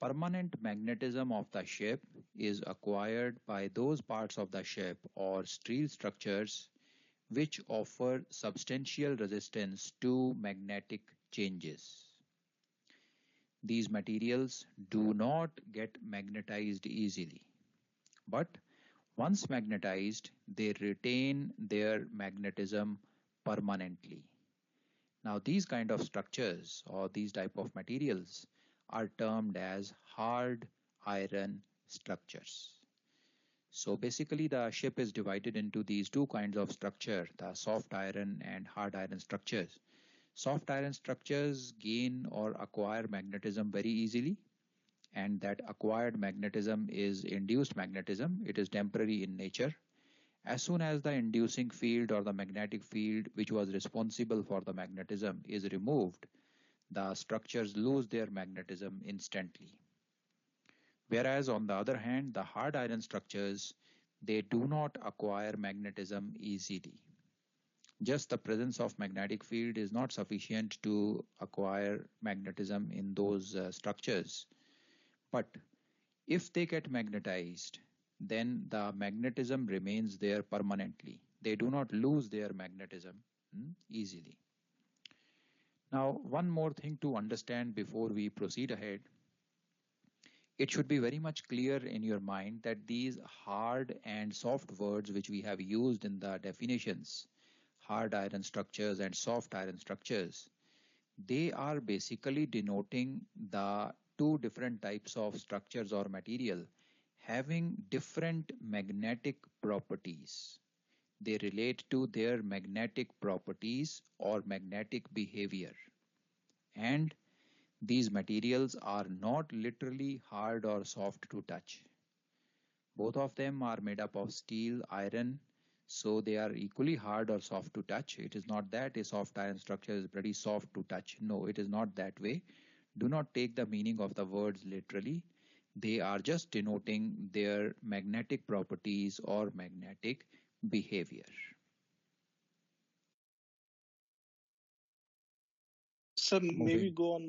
Permanent magnetism of the ship is acquired by those parts of the ship or steel structures which offer substantial resistance to magnetic changes. These materials do not get magnetized easily, but once magnetized, they retain their magnetism permanently. Now, these kind of structures or these type of materials are termed as hard iron structures. So basically the ship is divided into these two kinds of structure, the soft iron and hard iron structures. Soft iron structures gain or acquire magnetism very easily, and that acquired magnetism is induced magnetism. It is temporary in nature. As soon as the inducing field or the magnetic field which was responsible for the magnetism is removed, the structures lose their magnetism instantly. Whereas on the other hand, the hard iron structures, they do not acquire magnetism easily. Just the presence of magnetic field is not sufficient to acquire magnetism in those structures. But if they get magnetized, then the magnetism remains there permanently. They do not lose their magnetism easily. Now, one more thing to understand before we proceed ahead. It should be very much clear in your mind that these hard and soft words which we have used in the definitions, hard iron structures and soft iron structures, they are basically denoting the two different types of structures or material having different magnetic properties. They relate to their magnetic properties or magnetic behavior. And these materials are not literally hard or soft to touch. Both of them are made up of steel, iron, so they are equally hard or soft to touch. It is not that a soft iron structure is pretty soft to touch. No, it is not that way. Do not take the meaning of the words literally. They are just denoting their magnetic properties or magnetic behavior. Sir, maybe go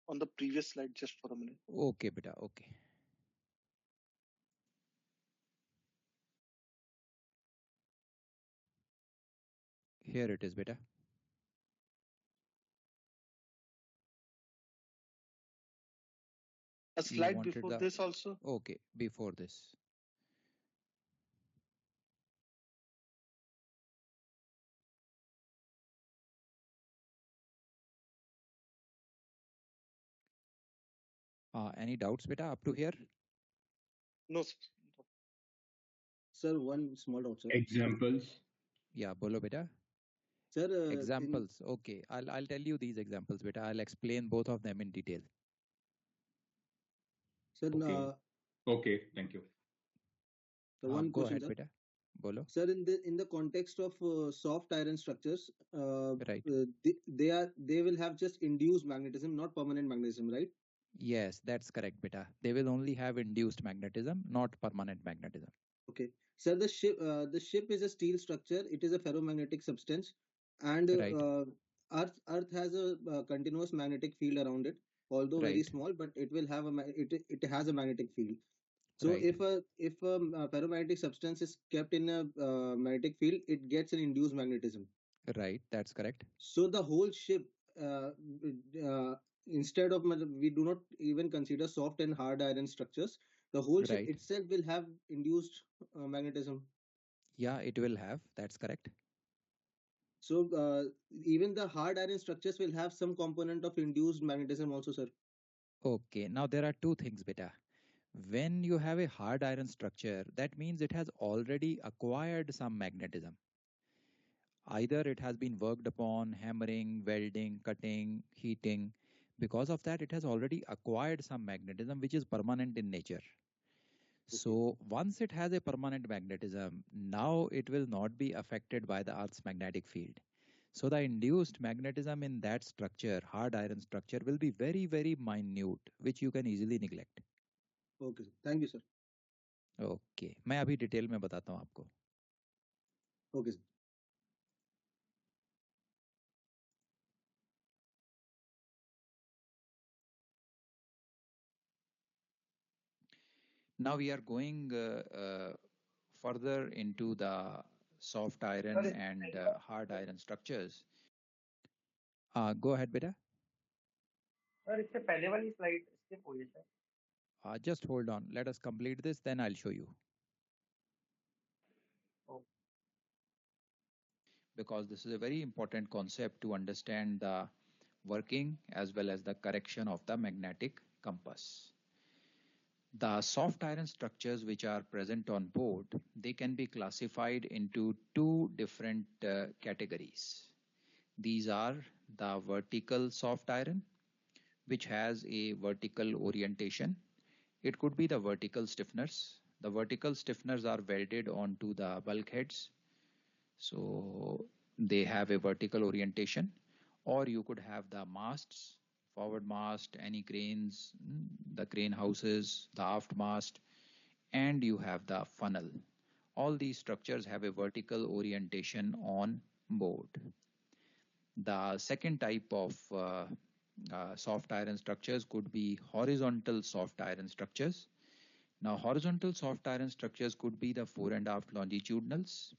on the previous slide just for a minute. Okay, beta, okay. Here it is, beta. A slide before this also? Okay, before this. Any doubts, beta, up to here? No, sir. Sir, one small doubt, sir. Examples. Yeah, bolo beta. Sir, examples. Okay, I'll tell you these examples, beta. I'll explain both of them in detail. Sir, okay, thank you. So one go question, ahead, sir. Beta. Bolo. Sir, in the context of soft iron structures, right. They will have just induced magnetism, not permanent magnetism, right? Yes, that's correct, Beta. They will only have induced magnetism, not permanent magnetism. Okay, sir. The ship is a steel structure. It is a ferromagnetic substance, and Earth has a continuous magnetic field around it, although very small, but it will have it has a magnetic field. So if a ferromagnetic substance is kept in a magnetic field, it gets an induced magnetism. Right, that's correct. So the whole ship, instead of, we do not even consider soft and hard iron structures. The whole ship itself will have induced magnetism. Yeah, it will have. That's correct. So even the hard iron structures will have some component of induced magnetism also, sir. Okay, now there are two things, beta. When you have a hard iron structure, that means it has already acquired some magnetism. Either it has been worked upon, hammering, welding, cutting, heating. Because of that, it has already acquired some magnetism which is permanent in nature. So once it has a permanent magnetism, now it will not be affected by the Earth's magnetic field. So the induced magnetism in that structure, hard iron structure, will be very, very minute, which you can easily neglect. Okay, sir. Thank you, sir. Okay, मैं अभी detail में बताता हूँ आपको. Okay, sir. Now we are going further into the soft iron and hard iron structures. Go ahead, beta. Sir इससे पहले वाली slide skip हुई है sir. Just hold on. Let us complete this, then I'll show you. Oh. Because this is a very important concept to understand the working as well as the correction of the magnetic compass. The soft iron structures which are present on board, they can be classified into two different categories. These are the vertical soft iron, which has a vertical orientation. It could be the vertical stiffeners. The vertical stiffeners are welded onto the bulkheads, so they have a vertical orientation. Or you could have the masts, forward mast, any cranes, the crane houses, the aft mast, and you have the funnel. All these structures have a vertical orientation on board. The second type of soft iron structures could be horizontal soft iron structures. Now, horizontal soft iron structures could be the fore and aft longitudinals.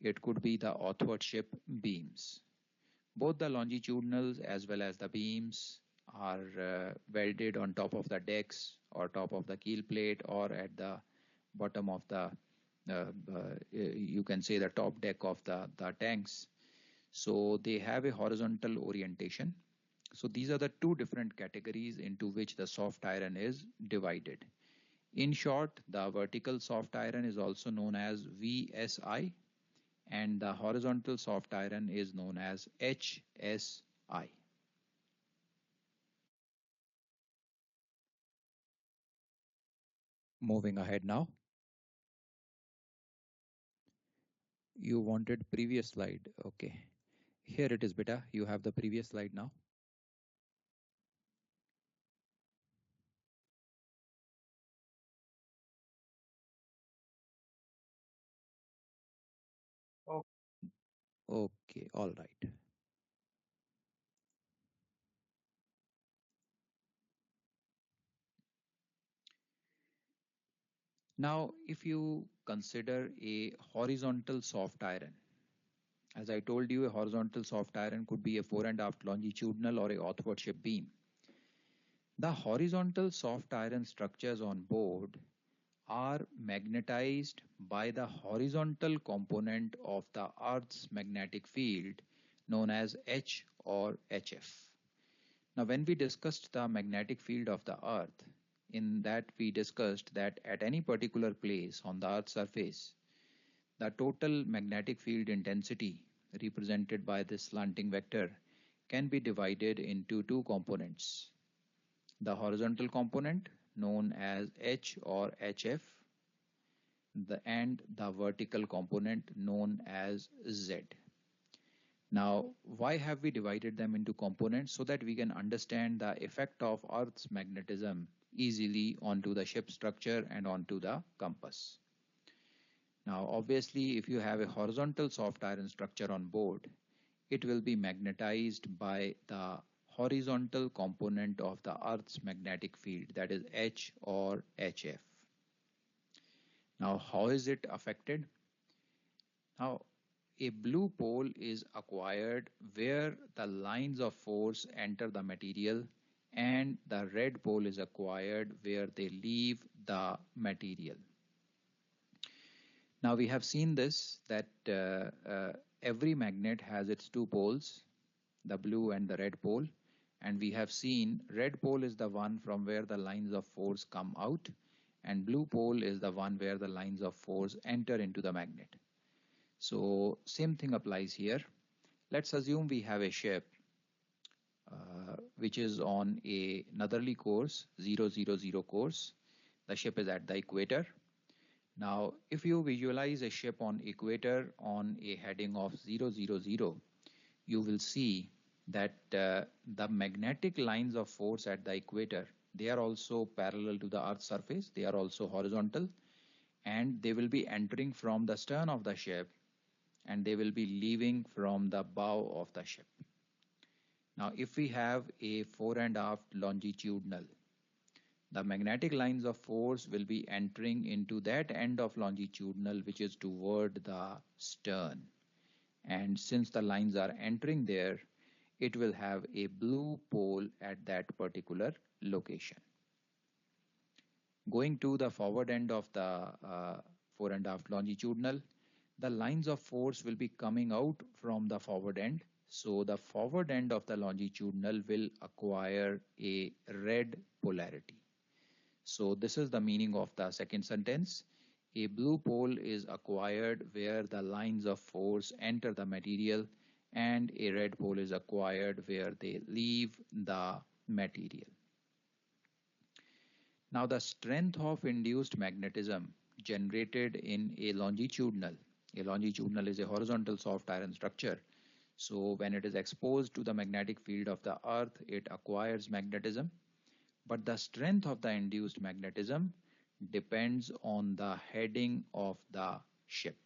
It could be the athwartship beams. Both the longitudinals as well as the beams are welded on top of the decks or top of the keel plate or at the bottom of the, you can say the top deck of the tanks. So they have a horizontal orientation. So these are the two different categories into which the soft iron is divided. In short, the vertical soft iron is also known as VSI, and the horizontal soft iron is known as HSI. Moving ahead now. You wanted previous slide. Okay. Here it is, beta. You have the previous slide now. Oh. Okay, all right. Now, if you consider a horizontal soft iron, as I told you, a horizontal soft iron could be a fore and aft longitudinal or a athwartship beam. The horizontal soft iron structures on board are magnetized by the horizontal component of the Earth's magnetic field known as H or HF. Now, when we discussed the magnetic field of the Earth, in that we discussed that at any particular place on the Earth's surface, the total magnetic field intensity represented by this slanting vector can be divided into two components. The horizontal component known as H or HF and the vertical component known as Z. Now, why have we divided them into components? So that we can understand the effect of Earth's magnetism easily onto the ship structure and onto the compass. Now, obviously, if you have a horizontal soft iron structure on board, it will be magnetized by the horizontal component of the Earth's magnetic field, that is H or HF. Now, how is it affected? Now, a blue pole is acquired where the lines of force enter the material, and the red pole is acquired where they leave the material. Now we have seen this, that every magnet has its two poles, the blue and the red pole. And we have seen red pole is the one from where the lines of force come out, and blue pole is the one where the lines of force enter into the magnet. So same thing applies here. Let's assume we have a ship which is on a northerly course, 000 course. The ship is at the equator. Now, if you visualize a ship on equator on a heading of 000, you will see that the magnetic lines of force at the equator, they are also parallel to the Earth's surface. They are also horizontal, and they will be entering from the stern of the ship, and they will be leaving from the bow of the ship. Now, if we have a fore and aft longitudinal, the magnetic lines of force will be entering into that end of longitudinal which is toward the stern. And since the lines are entering there, it will have a blue pole at that particular location. Going to the forward end of the fore and aft longitudinal, the lines of force will be coming out from the forward end. So the forward end of the longitudinal will acquire a red polarity. So this is the meaning of the second sentence. A blue pole is acquired where the lines of force enter the material, and a red pole is acquired where they leave the material. Now the strength of induced magnetism generated in a longitudinal is a horizontal soft iron structure. So when it is exposed to the magnetic field of the Earth, it acquires magnetism. But the strength of the induced magnetism depends on the heading of the ship.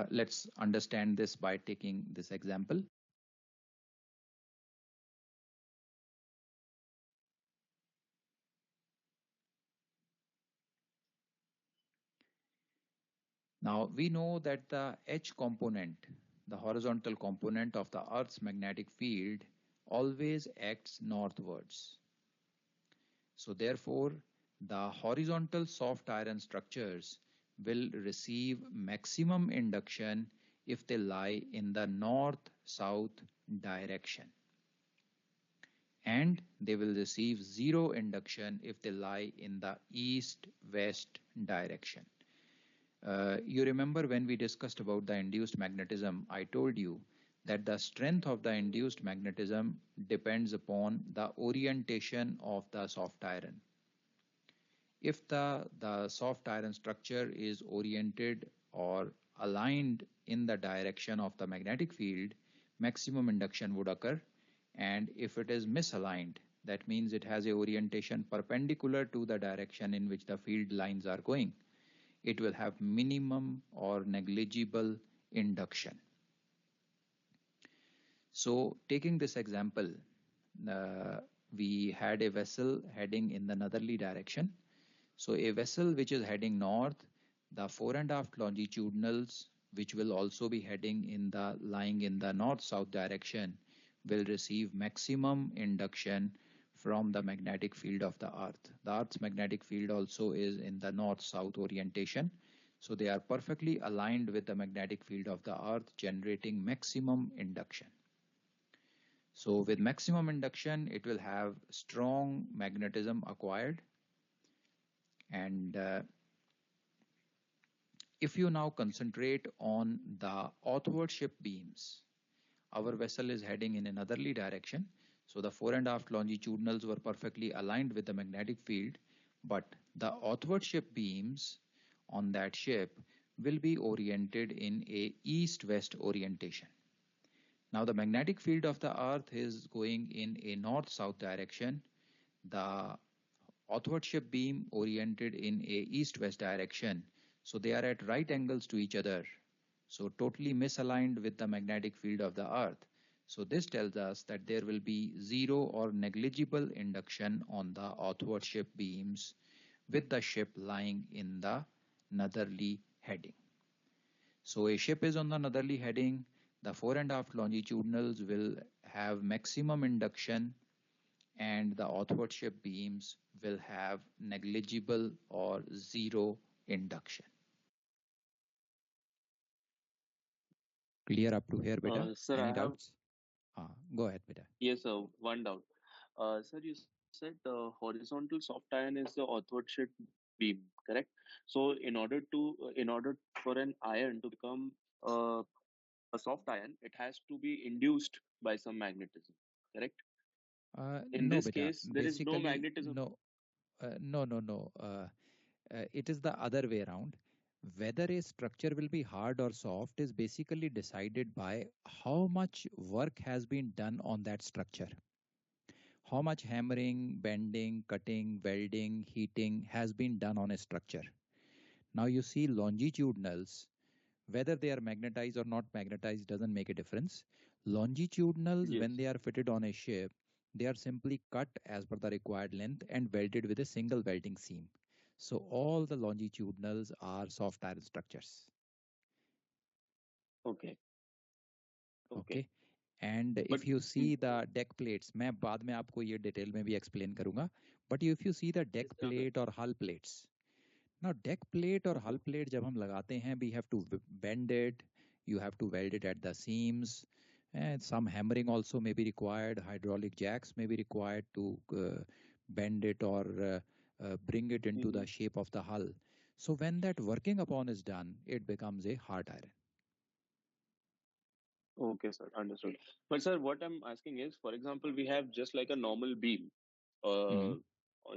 Let's understand this by taking this example. Now we know that the H component, the horizontal component of the Earth's magnetic field, always acts northwards. So therefore, the horizontal soft iron structures will receive maximum induction if they lie in the north-south direction. And they will receive zero induction if they lie in the east-west direction. You remember when we discussed about the induced magnetism, I told you that the strength of the induced magnetism depends upon the orientation of the soft iron. If the soft iron structure is oriented or aligned in the direction of the magnetic field, maximum induction would occur. And if it is misaligned, that means it has a orientation perpendicular to the direction in which the field lines are going, it will have minimum or negligible induction. So taking this example, we had a vessel heading in the northerly direction. So a vessel which is heading north, the fore and aft longitudinals, which will also be lying in the north-south direction, will receive maximum induction from the magnetic field of the Earth. The Earth's magnetic field also is in the north-south orientation. So they are perfectly aligned with the magnetic field of the Earth, generating maximum induction. So with maximum induction, it will have strong magnetism acquired. And if you now concentrate on the outward ship beams, our vessel is heading in a northerly direction. So the fore and aft longitudinals were perfectly aligned with the magnetic field, but the outward ship beams on that ship will be oriented in a east-west orientation. Now the magnetic field of the Earth is going in a north-south direction. The outward ship beam oriented in a east-west direction. So they are at right angles to each other. So totally misaligned with the magnetic field of the Earth. So this tells us that there will be zero or negligible induction on the outward ship beams with the ship lying in the northerly heading. So a ship is on the northerly heading. The fore and aft longitudinals will have maximum induction, and the outward ship beams will have negligible or zero induction. Clear up to here, beta? Sir, Any I have doubts? Go ahead, beta. yes, sir. One doubt. Sir, you said the horizontal soft iron is the orthogonal beam, correct? So, in order for an iron to become uh, a soft iron, it has to be induced by some magnetism, correct? In No, this beta. case, there is no Basically, magnetism. no. No. It is the other way around. Whether a structure will be hard or soft is basically decided by how much work has been done on that structure. How much hammering, bending, cutting, welding, heating has been done on a structure. Now you see longitudinals, whether they are magnetized or not magnetized doesn't make a difference. Longitudinals, Yes. when they are fitted on a ship, they are simply cut as per the required length and welded with a single welding seam. So all the longitudinals are soft iron structures. Okay. Okay. And if you see the deck plates, मैं बाद में आपको ये detail में भी explain करूंगा. But if you see the deck plate or hull plates, now deck plate or hull plate जब हम लगाते हैं, we have to bend it, you have to weld it at the seams, and some hammering also may be required. Hydraulic jacks may be required to bend it or bring it into the shape of the hull. So when that working upon is done, it becomes a hard iron. Okay, sir. Understood. But sir, what I'm asking is, for example, we have just like a normal beam, uh,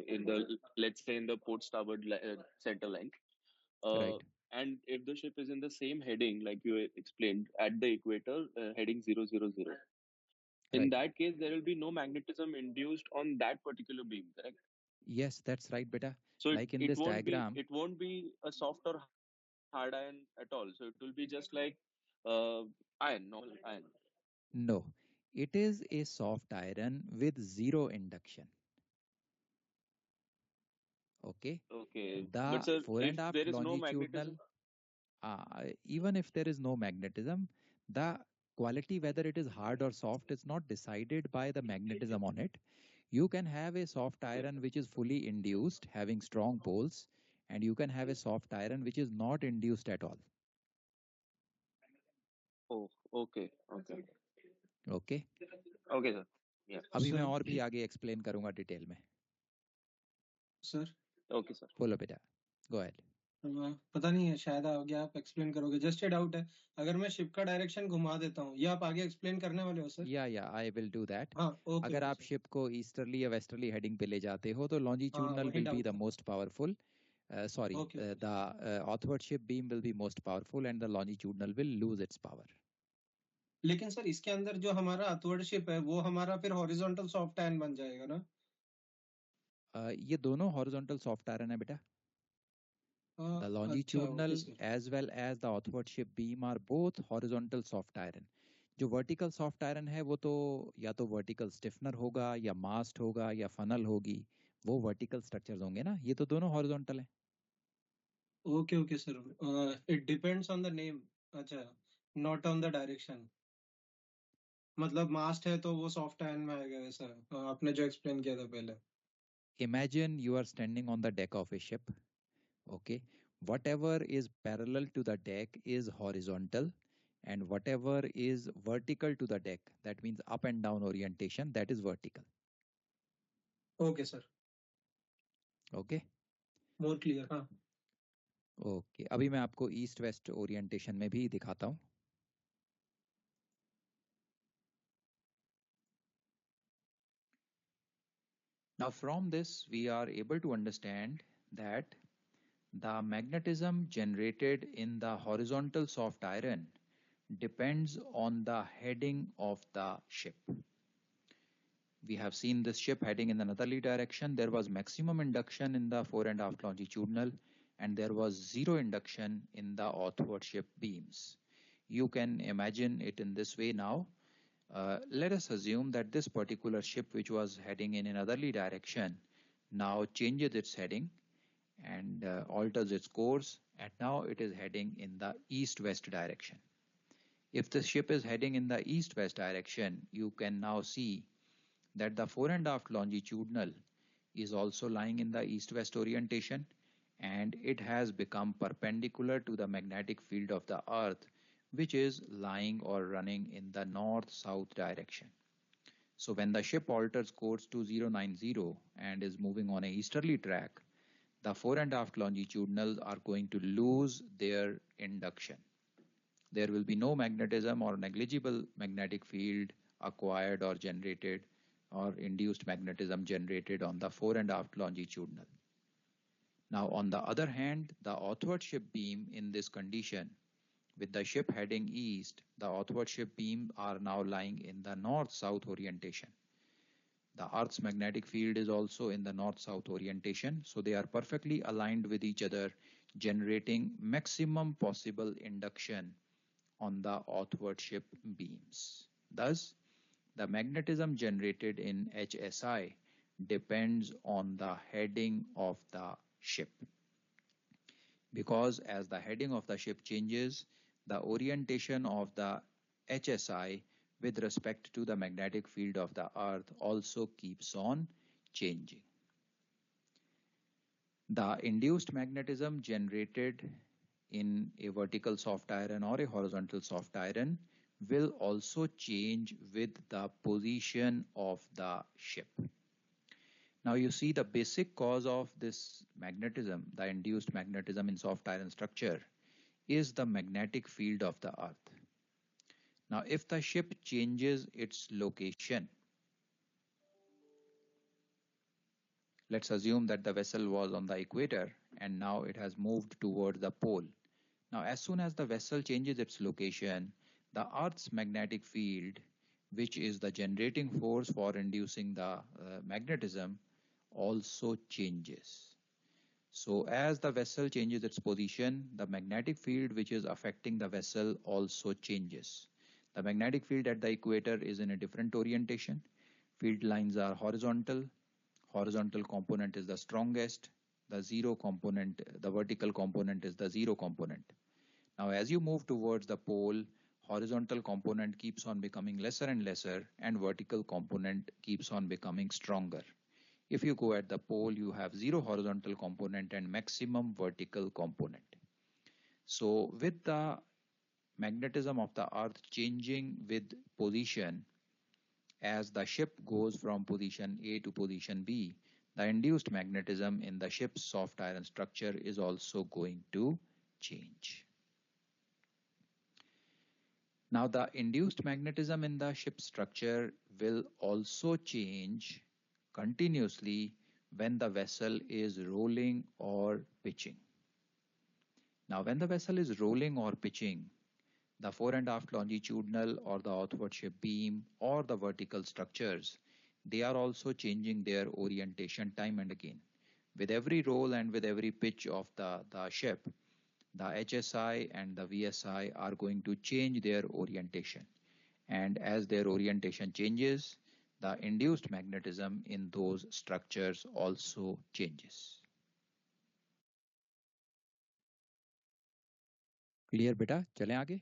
in the let's say in the port starboard center line, Right. and if the ship is in the same heading, like you explained, at the equator, heading 000, in Right. that case, there will be no magnetism induced on that particular beam, correct? Yes, that's right, beta. So Like in this diagram, it won't be a soft or hard iron at all. So it will be just like iron, normal iron. no, it is a soft iron with zero induction. Okay. Okay. But The sir, fore if and aft there is no longitudinal, magnetism, even if there is no magnetism, the quality, whether it is hard or soft, is not decided by the magnetism on it. You can have a soft iron which is fully induced, having strong poles, and you can have a soft iron which is not induced at all. oh, okay, okay, Okay. okay, sir. Yeah. अभी मैं sir और भी आगे explain करूंगा detail में. Sir Okay, sir. बोलो बेटा. Go ahead. पता नहीं है, शायद आगे आप एक्सप्लेन करोगे. जस्ट ए डाउट है, अगर मैं शिप का डायरेक्शन घुमा देता हूँ, ये आप आगे एक्सप्लेन करने वाले हो सर? या आई विल डू दैट. हाँ, ओके. अगर आप शिप को ईस्टर्ली या वेस्टर्ली हेडिंग पे ले जाते हो तो longitudinal will be the most powerful. Sorry, the outward ship beam will be most powerful and the longitudinal will lose its power. लेकिन सर इसके अंदर जो हमारा अथवर्ड शिप है वो हमारा फिर हॉरिजॉन्टल सॉफ्ट आयरन बन जाएगा ना? ये दोनों हॉरिजॉन्टल सॉफ्ट आयरन है बेटा. The longitudinal as well as the outward ship beam are both horizontal soft iron. जो वर्टिकल सॉफ्ट आयरन है वो तो या तो वर्टिकल स्टिफनर होगा या मास्ट होगा या फनल होगी, वो वर्टिकल स्ट्रक्चर्स होंगे ना. ये तो दोनों हॉरिजॉन्टल हैं. Okay sir. It depends on the name. अच्छा, नॉट ऑन द डायरेक्शन. मतलब मास्ट है तो वो सॉफ्ट आयरन में आएगा, वैसा आपने जो एक्सप्लेन किया था पहले. Imagine you are standing on the deck of a ship. Okay, whatever is parallel to the deck is horizontal, and whatever is vertical to the deck, that means up and down orientation, that is vertical. Okay sir. Okay, more clear. हाँ. Okay, अभी मैं आपको east west orientation में भी दिखाता हूँ. Now from this we are able to understand that the magnetism generated in the horizontal soft iron depends on the heading of the ship. We have seen this ship heading in the northerly direction. There was maximum induction in the fore and aft longitudinal, and there was zero induction in the outward ship beams. You can imagine it in this way now. Let us assume that this particular ship, which was heading in a northerly direction, now changes its heading and alters its course, and now it is heading in the east-west direction. If the ship is heading in the east-west direction, you can now see that the fore and aft longitudinal is also lying in the east-west orientation, and it has become perpendicular to the magnetic field of the earth, which is lying or running in the north-south direction. So when the ship alters course to 090 and is moving on a easterly track, the fore and aft longitudinals are going to lose their induction. There will be no magnetism or negligible magnetic field acquired or generated or induced magnetism generated on the fore and aft longitudinal. Now, on the other hand, the outward ship beam in this condition, with the ship heading east, the outward ship beam are now lying in the north-south orientation. The Earth's magnetic field is also in the north-south orientation, so they are perfectly aligned with each other, generating maximum possible induction on the outward ship beams. Thus, the magnetism generated in HSI depends on the heading of the ship. Because as the heading of the ship changes, the orientation of the HSI with respect to the magnetic field of the Earth also keeps on changing. The induced magnetism generated in a vertical soft iron or a horizontal soft iron will also change with the position of the ship. Now you see the basic cause of this magnetism, the induced magnetism in soft iron structure, is the magnetic field of the Earth. Now if the ship changes its location, let's assume that the vessel was on the equator and now it has moved towards the pole. Now as soon as the vessel changes its location, the Earth's magnetic field, which is the generating force for inducing the magnetism, also changes. So as the vessel changes its position, the magnetic field which is affecting the vessel also changes. The magnetic field at the equator is in a different orientation. Field lines are horizontal. Horizontal component is the strongest. The zero component, the vertical component is the zero component. Now as you move towards the pole, horizontal component keeps on becoming lesser and lesser and vertical component keeps on becoming stronger. If you go at the pole, you have zero horizontal component and maximum vertical component. So with the magnetism of the Earth changing with position, as the ship goes from position A to position B, the induced magnetism in the ship's soft iron structure is also going to change. Now the induced magnetism in the ship's structure will also change continuously when the vessel is rolling or pitching. Now when the vessel is rolling or pitching, the fore and aft longitudinal or the outward ship beam or the vertical structures, they are also changing their orientation time and again. With every roll and with every pitch of the ship, the HSI and the VSI are going to change their orientation. And as their orientation changes, the induced magnetism in those structures also changes. Clear बेटा? चलें आगे?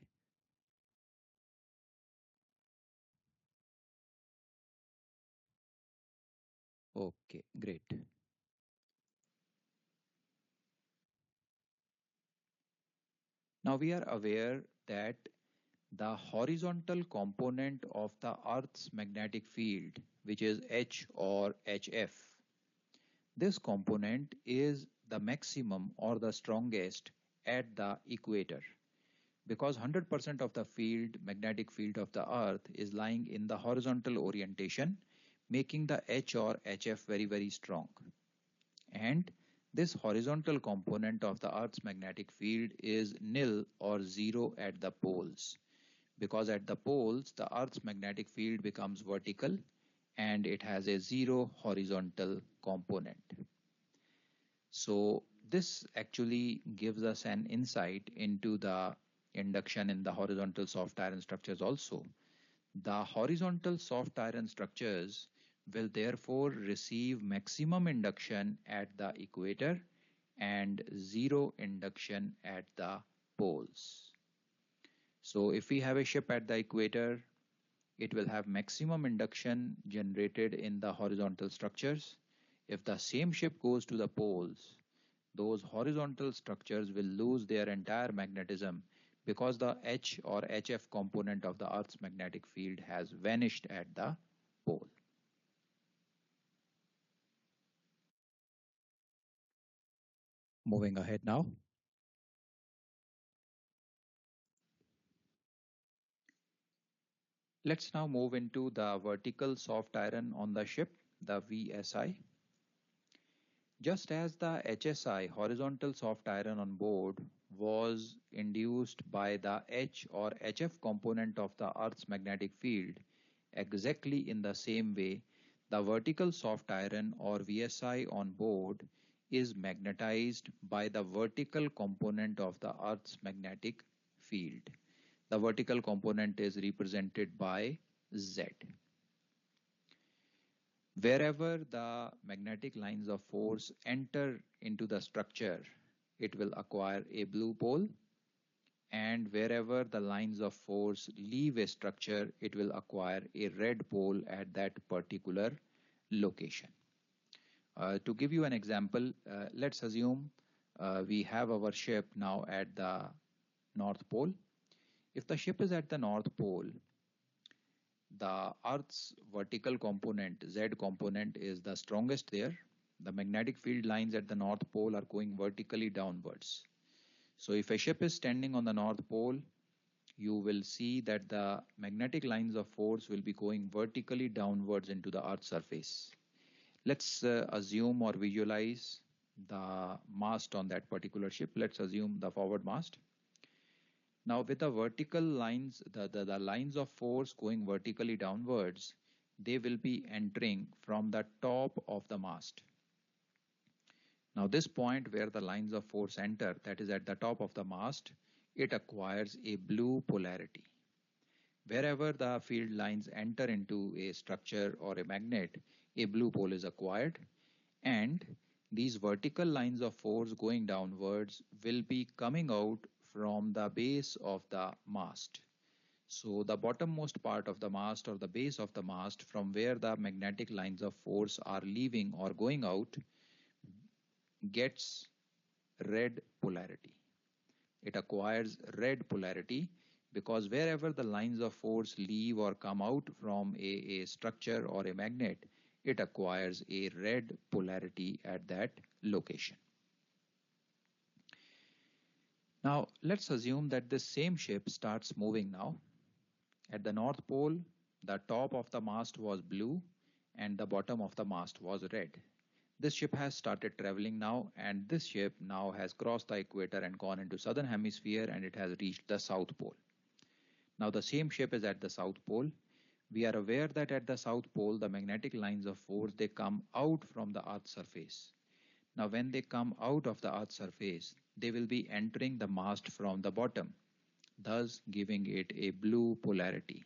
Okay, great. Now we are aware that the horizontal component of the Earth's magnetic field, which is H or HF, this component is the maximum or the strongest at the equator, because 100% of the field, magnetic field of the Earth is lying in the horizontal orientation, making the H or HF very, very strong. And this horizontal component of the Earth's magnetic field is nil or zero at the poles, because at the poles, the Earth's magnetic field becomes vertical and it has a zero horizontal component. So this actually gives us an insight into the induction in the horizontal soft iron structures also. The horizontal soft iron structures will therefore receive maximum induction at the equator and zero induction at the poles. So if we have a ship at the equator, it will have maximum induction generated in the horizontal structures. If the same ship goes to the poles, those horizontal structures will lose their entire magnetism because the H or HF component of the Earth's magnetic field has vanished at the pole. Moving ahead now. Let's now move into the vertical soft iron on the ship, the VSI. Just as the HSI, horizontal soft iron on board, was induced by the H or HF component of the Earth's magnetic field, exactly in the same way, the vertical soft iron or VSI on board is magnetized by the vertical component of the Earth's magnetic field. The vertical component is represented by Z. Wherever the magnetic lines of force enter into the structure, it will acquire a blue pole, and wherever the lines of force leave a structure, it will acquire a red pole at that particular location. To give you an example, let's assume we have our ship now at the North Pole. If the ship is at the North Pole, the Earth's vertical component, Z component, is the strongest there. The magnetic field lines at the North Pole are going vertically downwards. So if a ship is standing on the North Pole, you will see that the magnetic lines of force will be going vertically downwards into the Earth's surface. Let's assume or visualize the mast on that particular ship. Let's assume the forward mast. Now with the vertical lines, the lines of force going vertically downwards, they will be entering from the top of the mast. Now this point where the lines of force enter, that is at the top of the mast, it acquires a blue polarity. Wherever the field lines enter into a structure or a magnet, a blue pole is acquired, and these vertical lines of force going downwards will be coming out from the base of the mast. So the bottommost part of the mast or the base of the mast, from where the magnetic lines of force are leaving or going out, gets red polarity. It acquires red polarity because wherever the lines of force leave or come out from a structure or a magnet, it acquires a red polarity at that location. Now let's assume that this same ship starts moving now. At the North Pole, the top of the mast was blue and the bottom of the mast was red. This ship has started traveling now, and this ship now has crossed the equator and gone into southern hemisphere, and it has reached the South Pole. Now the same ship is at the South Pole. We are aware that at the South Pole, the magnetic lines of force, they come out from the Earth's surface. Now when they come out of the Earth's surface, they will be entering the mast from the bottom, thus giving it a blue polarity.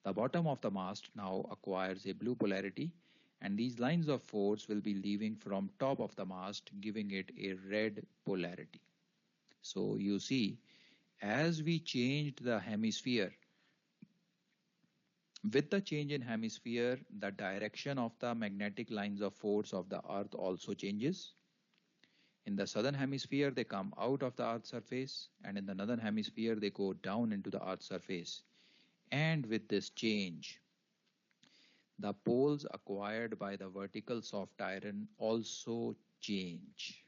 The bottom of the mast now acquires a blue polarity, and these lines of force will be leaving from top of the mast, giving it a red polarity. So you see, as we changed the hemisphere, with the change in hemisphere, the direction of the magnetic lines of force of the Earth also changes. In the southern hemisphere, they come out of the Earth's surface, and in the northern hemisphere, they go down into the Earth's surface. And with this change, the poles acquired by the vertical soft iron also change.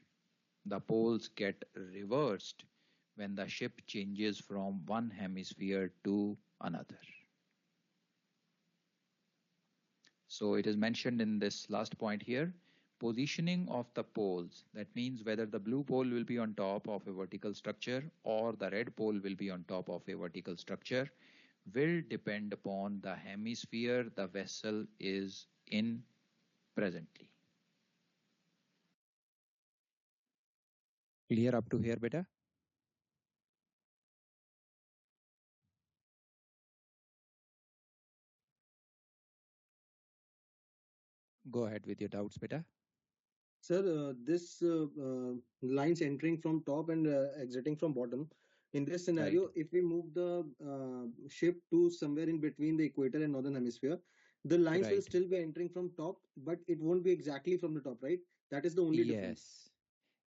The poles get reversed when the ship changes from one hemisphere to another. So it is mentioned in this last point here, positioning of the poles. That means whether the blue pole will be on top of a vertical structure or the red pole will be on top of a vertical structure will depend upon the hemisphere the vessel is in presently. Clear up to here, beta? Go ahead with your doubts, beta. Sir, this lines entering from top and exiting from bottom. In this scenario, Right. if we move the ship to somewhere in between the equator and northern hemisphere, the lines will Right. still be entering from top, but it won't be exactly from the top, right? That is the only difference. Yes.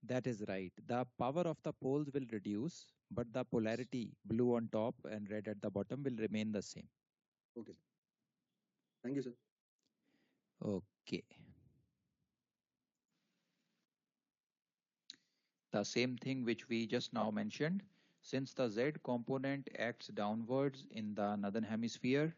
That is right. The power of the poles will reduce, but the polarity, blue on top and red at the bottom, will remain the same. Okay, sir. Thank you, sir. Okay. The same thing which we just now mentioned, since the Z component acts downwards in the northern hemisphere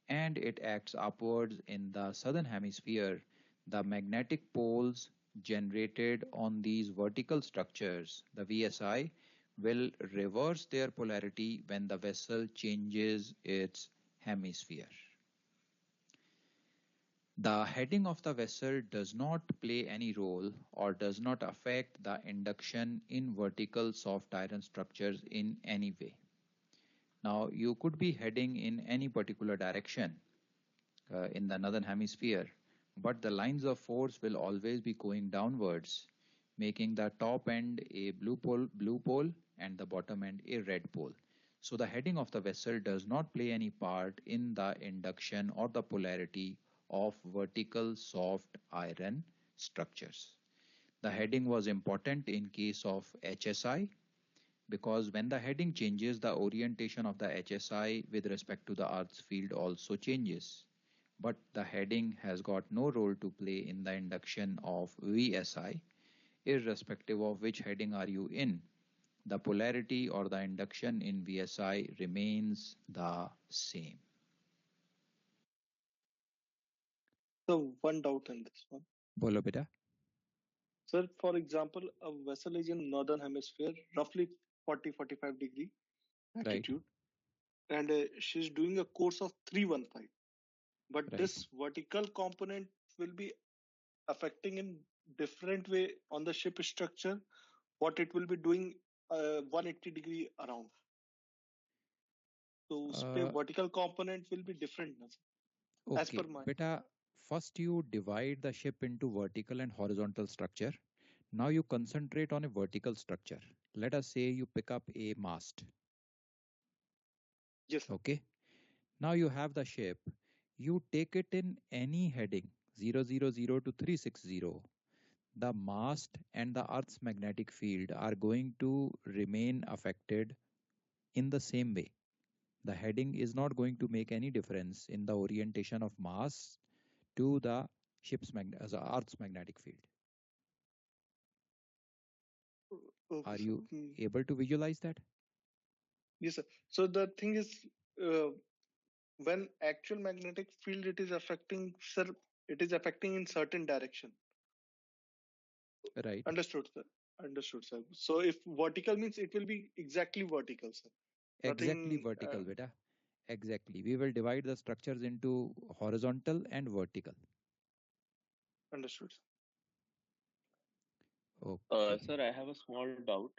and it acts upwards in the southern hemisphere, the magnetic poles generated on these vertical structures, the VSI, will reverse their polarity when the vessel changes its hemisphere. The heading of the vessel does not play any role or does not affect the induction in vertical soft iron structures in any way. Now, you could be heading in any particular direction in the northern hemisphere, but the lines of force will always be going downwards, making the top end a blue pole and the bottom end a red pole. So the heading of the vessel does not play any part in the induction or the polarity of vertical soft iron structures. The heading was important in case of HSI because when the heading changes, the orientation of the HSI with respect to the Earth's field also changes. But the heading has got no role to play in the induction of VSI, irrespective of which heading are you in. The polarity or the induction in VSI remains the same. So one doubt in this one. Bolo beta. Sir, for example, a vessel is in northern hemisphere, roughly 40-45 degree Right. latitude, and she's doing a course of 315. But Right. this vertical component will be affecting in different way on the ship structure. What it will be doing 180 degree around. So vertical component will be different, na, sir, as per Okay, my. beta, first you divide the ship into vertical and horizontal structure. Now you concentrate on a vertical structure. Let us say you pick up a mast. Yes, sir. Okay. Now you have the ship. You take it in any heading 000 to 360. The mast and the Earth's magnetic field are going to remain affected in the same way. The heading is not going to make any difference in the orientation of mass to the Earth's magnetic field. Okay, Are sir. you able to visualize that? Yes, sir. So the thing is, when actual magnetic field it is affecting, sir, it is affecting in certain direction. Right. Understood, sir. Understood, sir. So if vertical means it will be exactly vertical, sir. Exactly Nothing. vertical, beta. Exactly. We will divide the structures into horizontal and vertical. Understood. Okay. Sir, I have a small doubt.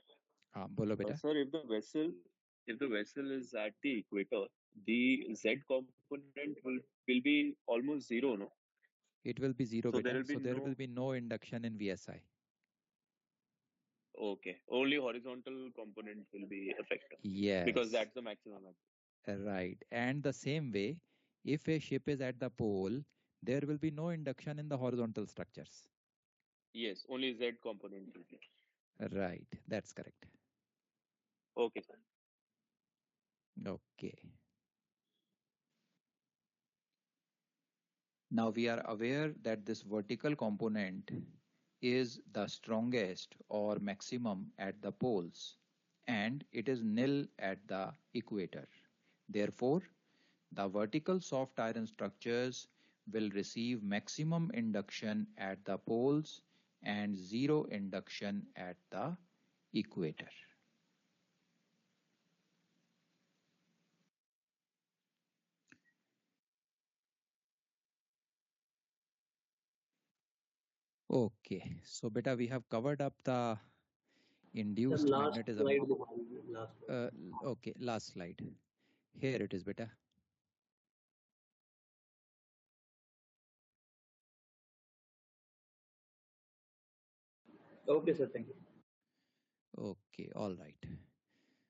Bolo beta. Sir, if the vessel is at the equator, the Z component will be almost zero, no? It will be zero, So beta. there Will be no induction in VSI. Okay, only horizontal component will be affected. Yes. Because that's the maximum. Right. And the same way, if a ship is at the pole, there will be no induction in the horizontal structures. Yes, only Z component will be. Right. That's correct. Okay, sir. Okay. Now we are aware that this vertical component is the strongest or maximum at the poles and it is nil at the equator. Therefore, the vertical soft iron structures will receive maximum induction at the poles and zero induction at the equator. Okay, so beta, we have covered up the induced magnetism. Okay, last slide. Here it is, beta. Okay, sir. Thank you. Okay, all right.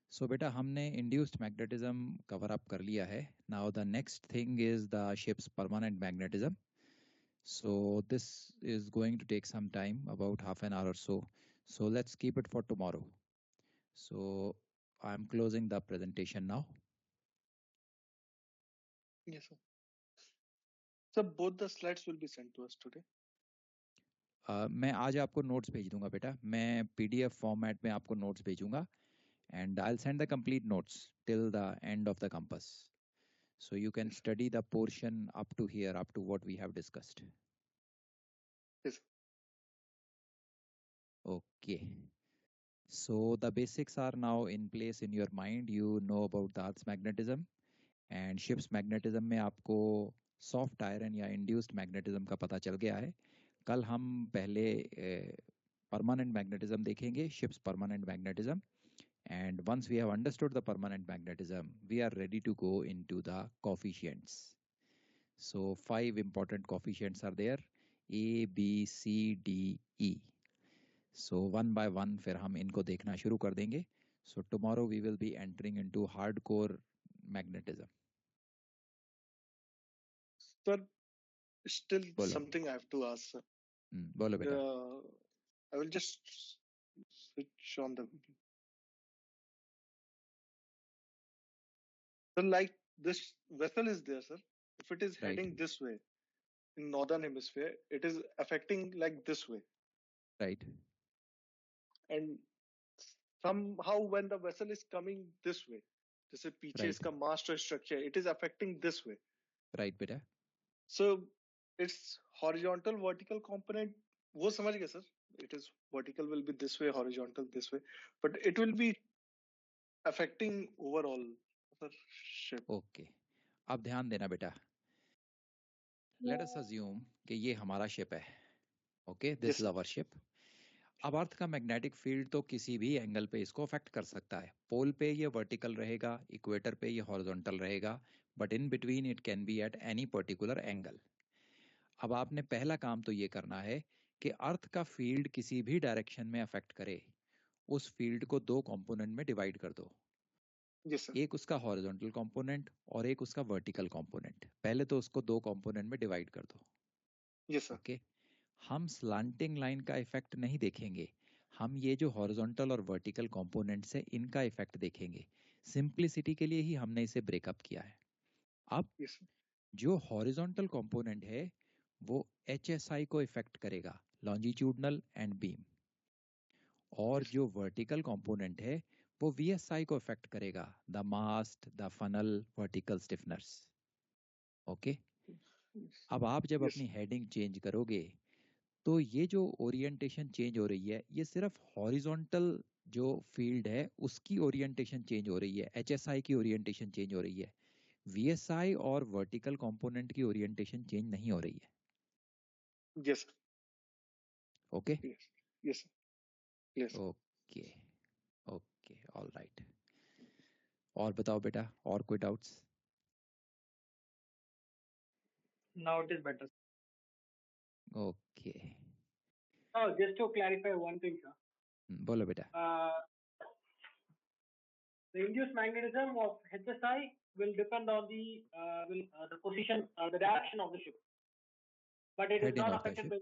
So beta, हमने induced magnetism cover up कर लिया है. Now the next thing is the ship's permanent magnetism. So this is going to take some time, about half an hour or so. So let's keep it for tomorrow. So I'm closing the presentation now. Yes, sir. So both the slides will be sent to us today. मैं आज आपको notes भेज दूंगा बेटा, मैं PDF format में आपको notes भेजूंगा, and I'll send the complete notes till the end of the compass. So you can study the portion up to here, up to what we have discussed. Yes. Okay. So the basics are now in place in your mind. You know about the Earth's magnetism and ship's magnetism में आपको soft iron या induced magnetism का पता चल गया है. कल हम पहले permanent magnetism देखेंगे, ship's permanent magnetism. And once we have understood the permanent magnetism, we are ready to go into the coefficients. So 5 important coefficients are there, A, B, C, D, E. So one by one फिर हम इनको देखना शुरू कर देंगे. So tomorrow we will be entering into hardcore magnetism. Sir, still बोलो. something I have to ask, sir. बोलो बेटा. I will just switch on the video. So like this vessel is there, sir. If it is Right. heading this way in northern hemisphere, it is affecting like this way. Right. And somehow when the vessel is coming this way, जैसे पीछे Right. इसका master structure, it is affecting this way. Right बेटा. So its horizontal vertical component, वो समझ गए sir. It is vertical will be this way, horizontal this way, but it will be affecting overall sir ship. Okay. अब ध्यान देना बेटा. Let us assume कि ये हमारा शिप है. Okay, this Yes, is sir. our ship. अब अर्थ का मैग्नेटिक फील्ड तो किसी भी एंगल पे इसको अफेक्ट कर सकता है. पोल पे ये वर्टिकल रहेगा, इक्वेटर पे ये हॉरिजॉन्टल रहेगा, but in between it can be at any particular angle. अब आपने पहला काम तो ये करना है कि अर्थ का फील्ड किसी भी डायरेक्शन में अफेक्ट करे, उस फील्ड को दो कंपोनेंट में डिवाइड कर दो. Yes, sir. एक उसका हॉरिजॉन्टल कंपोनेंट और एक उसका वर्टिकल कंपोनेंट. पहले तो उसको दो कंपोनेंट में डिवाइड कर दो. Yes, sir. ओके. हम स्लांटिंग लाइन का इफेक्ट नहीं देखेंगे, हम ये जो हॉरिजॉन्टल और वर्टिकल कंपोनेंट्स है इनका इफेक्ट देखेंगे. सिंप्लिसिटी के लिए ही हमने इसे ब्रेकअप किया है. अब Yes, sir. जो हॉरिजॉन्टल कंपोनेंट है वो HSI को इफेक्ट करेगा, लॉन्जिट्यूडनल एंड बीम. और Yes. जो वर्टिकल कंपोनेंट है वो VSI को इफेक्ट करेगा, the mast, the funnel, vertical stiffeners. Okay. अब आप जब Yes. अपनी हेडिंग चेंज करोगे तो ये जो ओरिएंटेशन चेंज हो रही है ये सिर्फ हॉरिजॉन्टल जो फील्ड है उसकी ओरिएंटेशन चेंज हो रही है, HSI की ओरिएंटेशन चेंज हो रही है. VSI और वर्टिकल कंपोनेंट की ओरिएंटेशन चेंज नहीं हो रही है. Yes, sir. Okay. Yes. Yes, sir. Yes. Okay. Okay, all right. और बताओ बेटा, और कोई doubts? Now it is better. Okay. Oh, just to clarify one thing, sir. बोलो बेटा. The induced magnetism of HSI will depend on the position, the direction of the ship, but it is Heading not of the affected ship.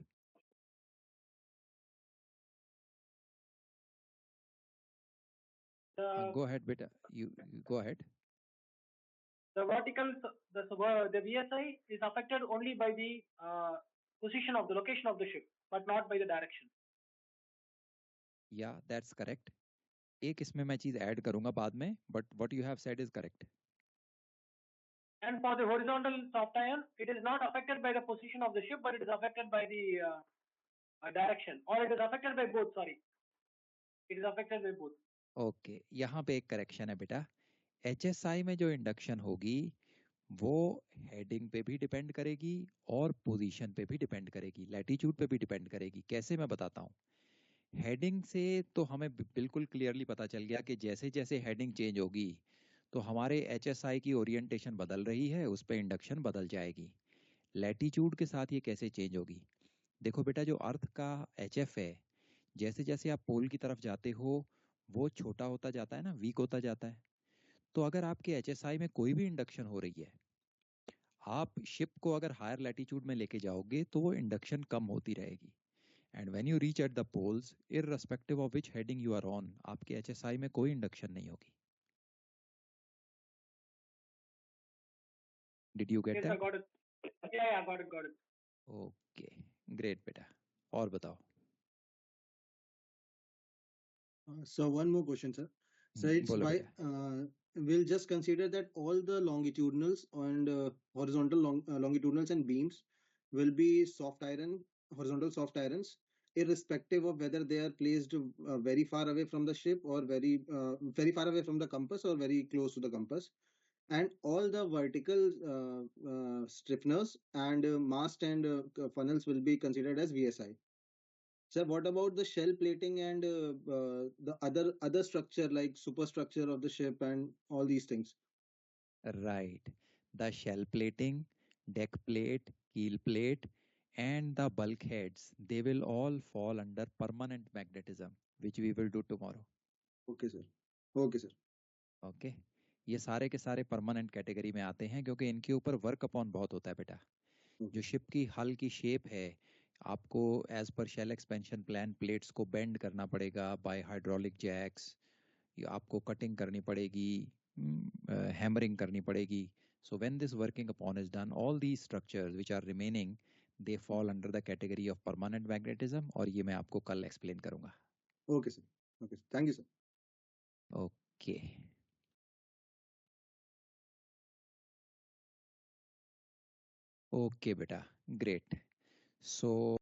by Go ahead beta, you go ahead. the vertical. The VSI is affected only by the position of the location of the ship, but not by the direction. Yeah, that's correct. एक इसमें मैं चीज add करूंगा बाद में, but what you have said is correct. And for the horizontal soft iron, it is not affected by the position of the ship, but it is affected by the direction, or it is affected by both. Sorry, it is affected by both. Okay, यहाँ पे एक correction है बेटा. HSI में जो induction होगी वो heading पे भी डिपेंड करेगी और पोजीशन पे भी डिपेंड करेगी, लैटिट्यूड पे भी डिपेंड करेगी. कैसे, मैं बताता हूँ. हेडिंग से तो हमें बिल्कुल क्लियरली पता चल गया कि जैसे जैसे हेडिंग चेंज होगी तो हमारे HSI की ओरिएंटेशन बदल रही है, उस पर इंडक्शन बदल जाएगी. लैटिट्यूड के साथ ये कैसे चेंज होगी? देखो बेटा, जो अर्थ का HF है, जैसे जैसे आप पोल की तरफ जाते हो वो छोटा होता जाता है ना, वीक होता जाता है. तो अगर आपके HSI में कोई भी इंडक्शन हो रही है, आप शिप को अगर हायर लैटिट्यूड में लेके जाओगे तो वो इंडक्शन कम होती रहेगी. And when you reach at the poles, irrespective of which heading you are on, आपके HSI में कोई induction नहीं होगी. Did you get Yes, that? I got it. Yeah, got it. Okay, great बेटा. और बताओ. So one more question, sir. So it's बोलो why बेटा. we'll just consider that all the longitudinals and horizontal longitudinals and beams will be soft iron, horizontal soft irons, irrespective of whether they are placed very far away from the ship or very far away from the compass or very close to the compass. And all the vertical stiffeners and mast and funnels will be considered as VSI. Sir, what about the shell plating and the other structure like superstructure of the ship and all these things? Right. The shell plating, deck plate, keel plate, and the bulkheads, they will all fall under permanent magnetism, which we will do tomorrow. Okay, sir. Okay, sir. Okay. ये सारे के सारे permanent category में आते हैं क्योंकि इनके ऊपर वर्क अपॉन बहुत होता है बेटा. जो शिप की हल की शेप है, आपको एज पर शेल एक्सपेंशन प्लान प्लेट्स को बेंड करना पड़ेगा बाय हाइड्रोलिक जैक्स, आपको कटिंग करनी पड़ेगी, हैमरिंग करनी पड़ेगी. So when this working upon is done, all these structures which are remaining, they fall under the category of permanent magnetism, और ये मैं आपको कल explain करूँगा. Okay, sir. Okay, sir. Thank you, sir. Okay. Okay, beta. Great. So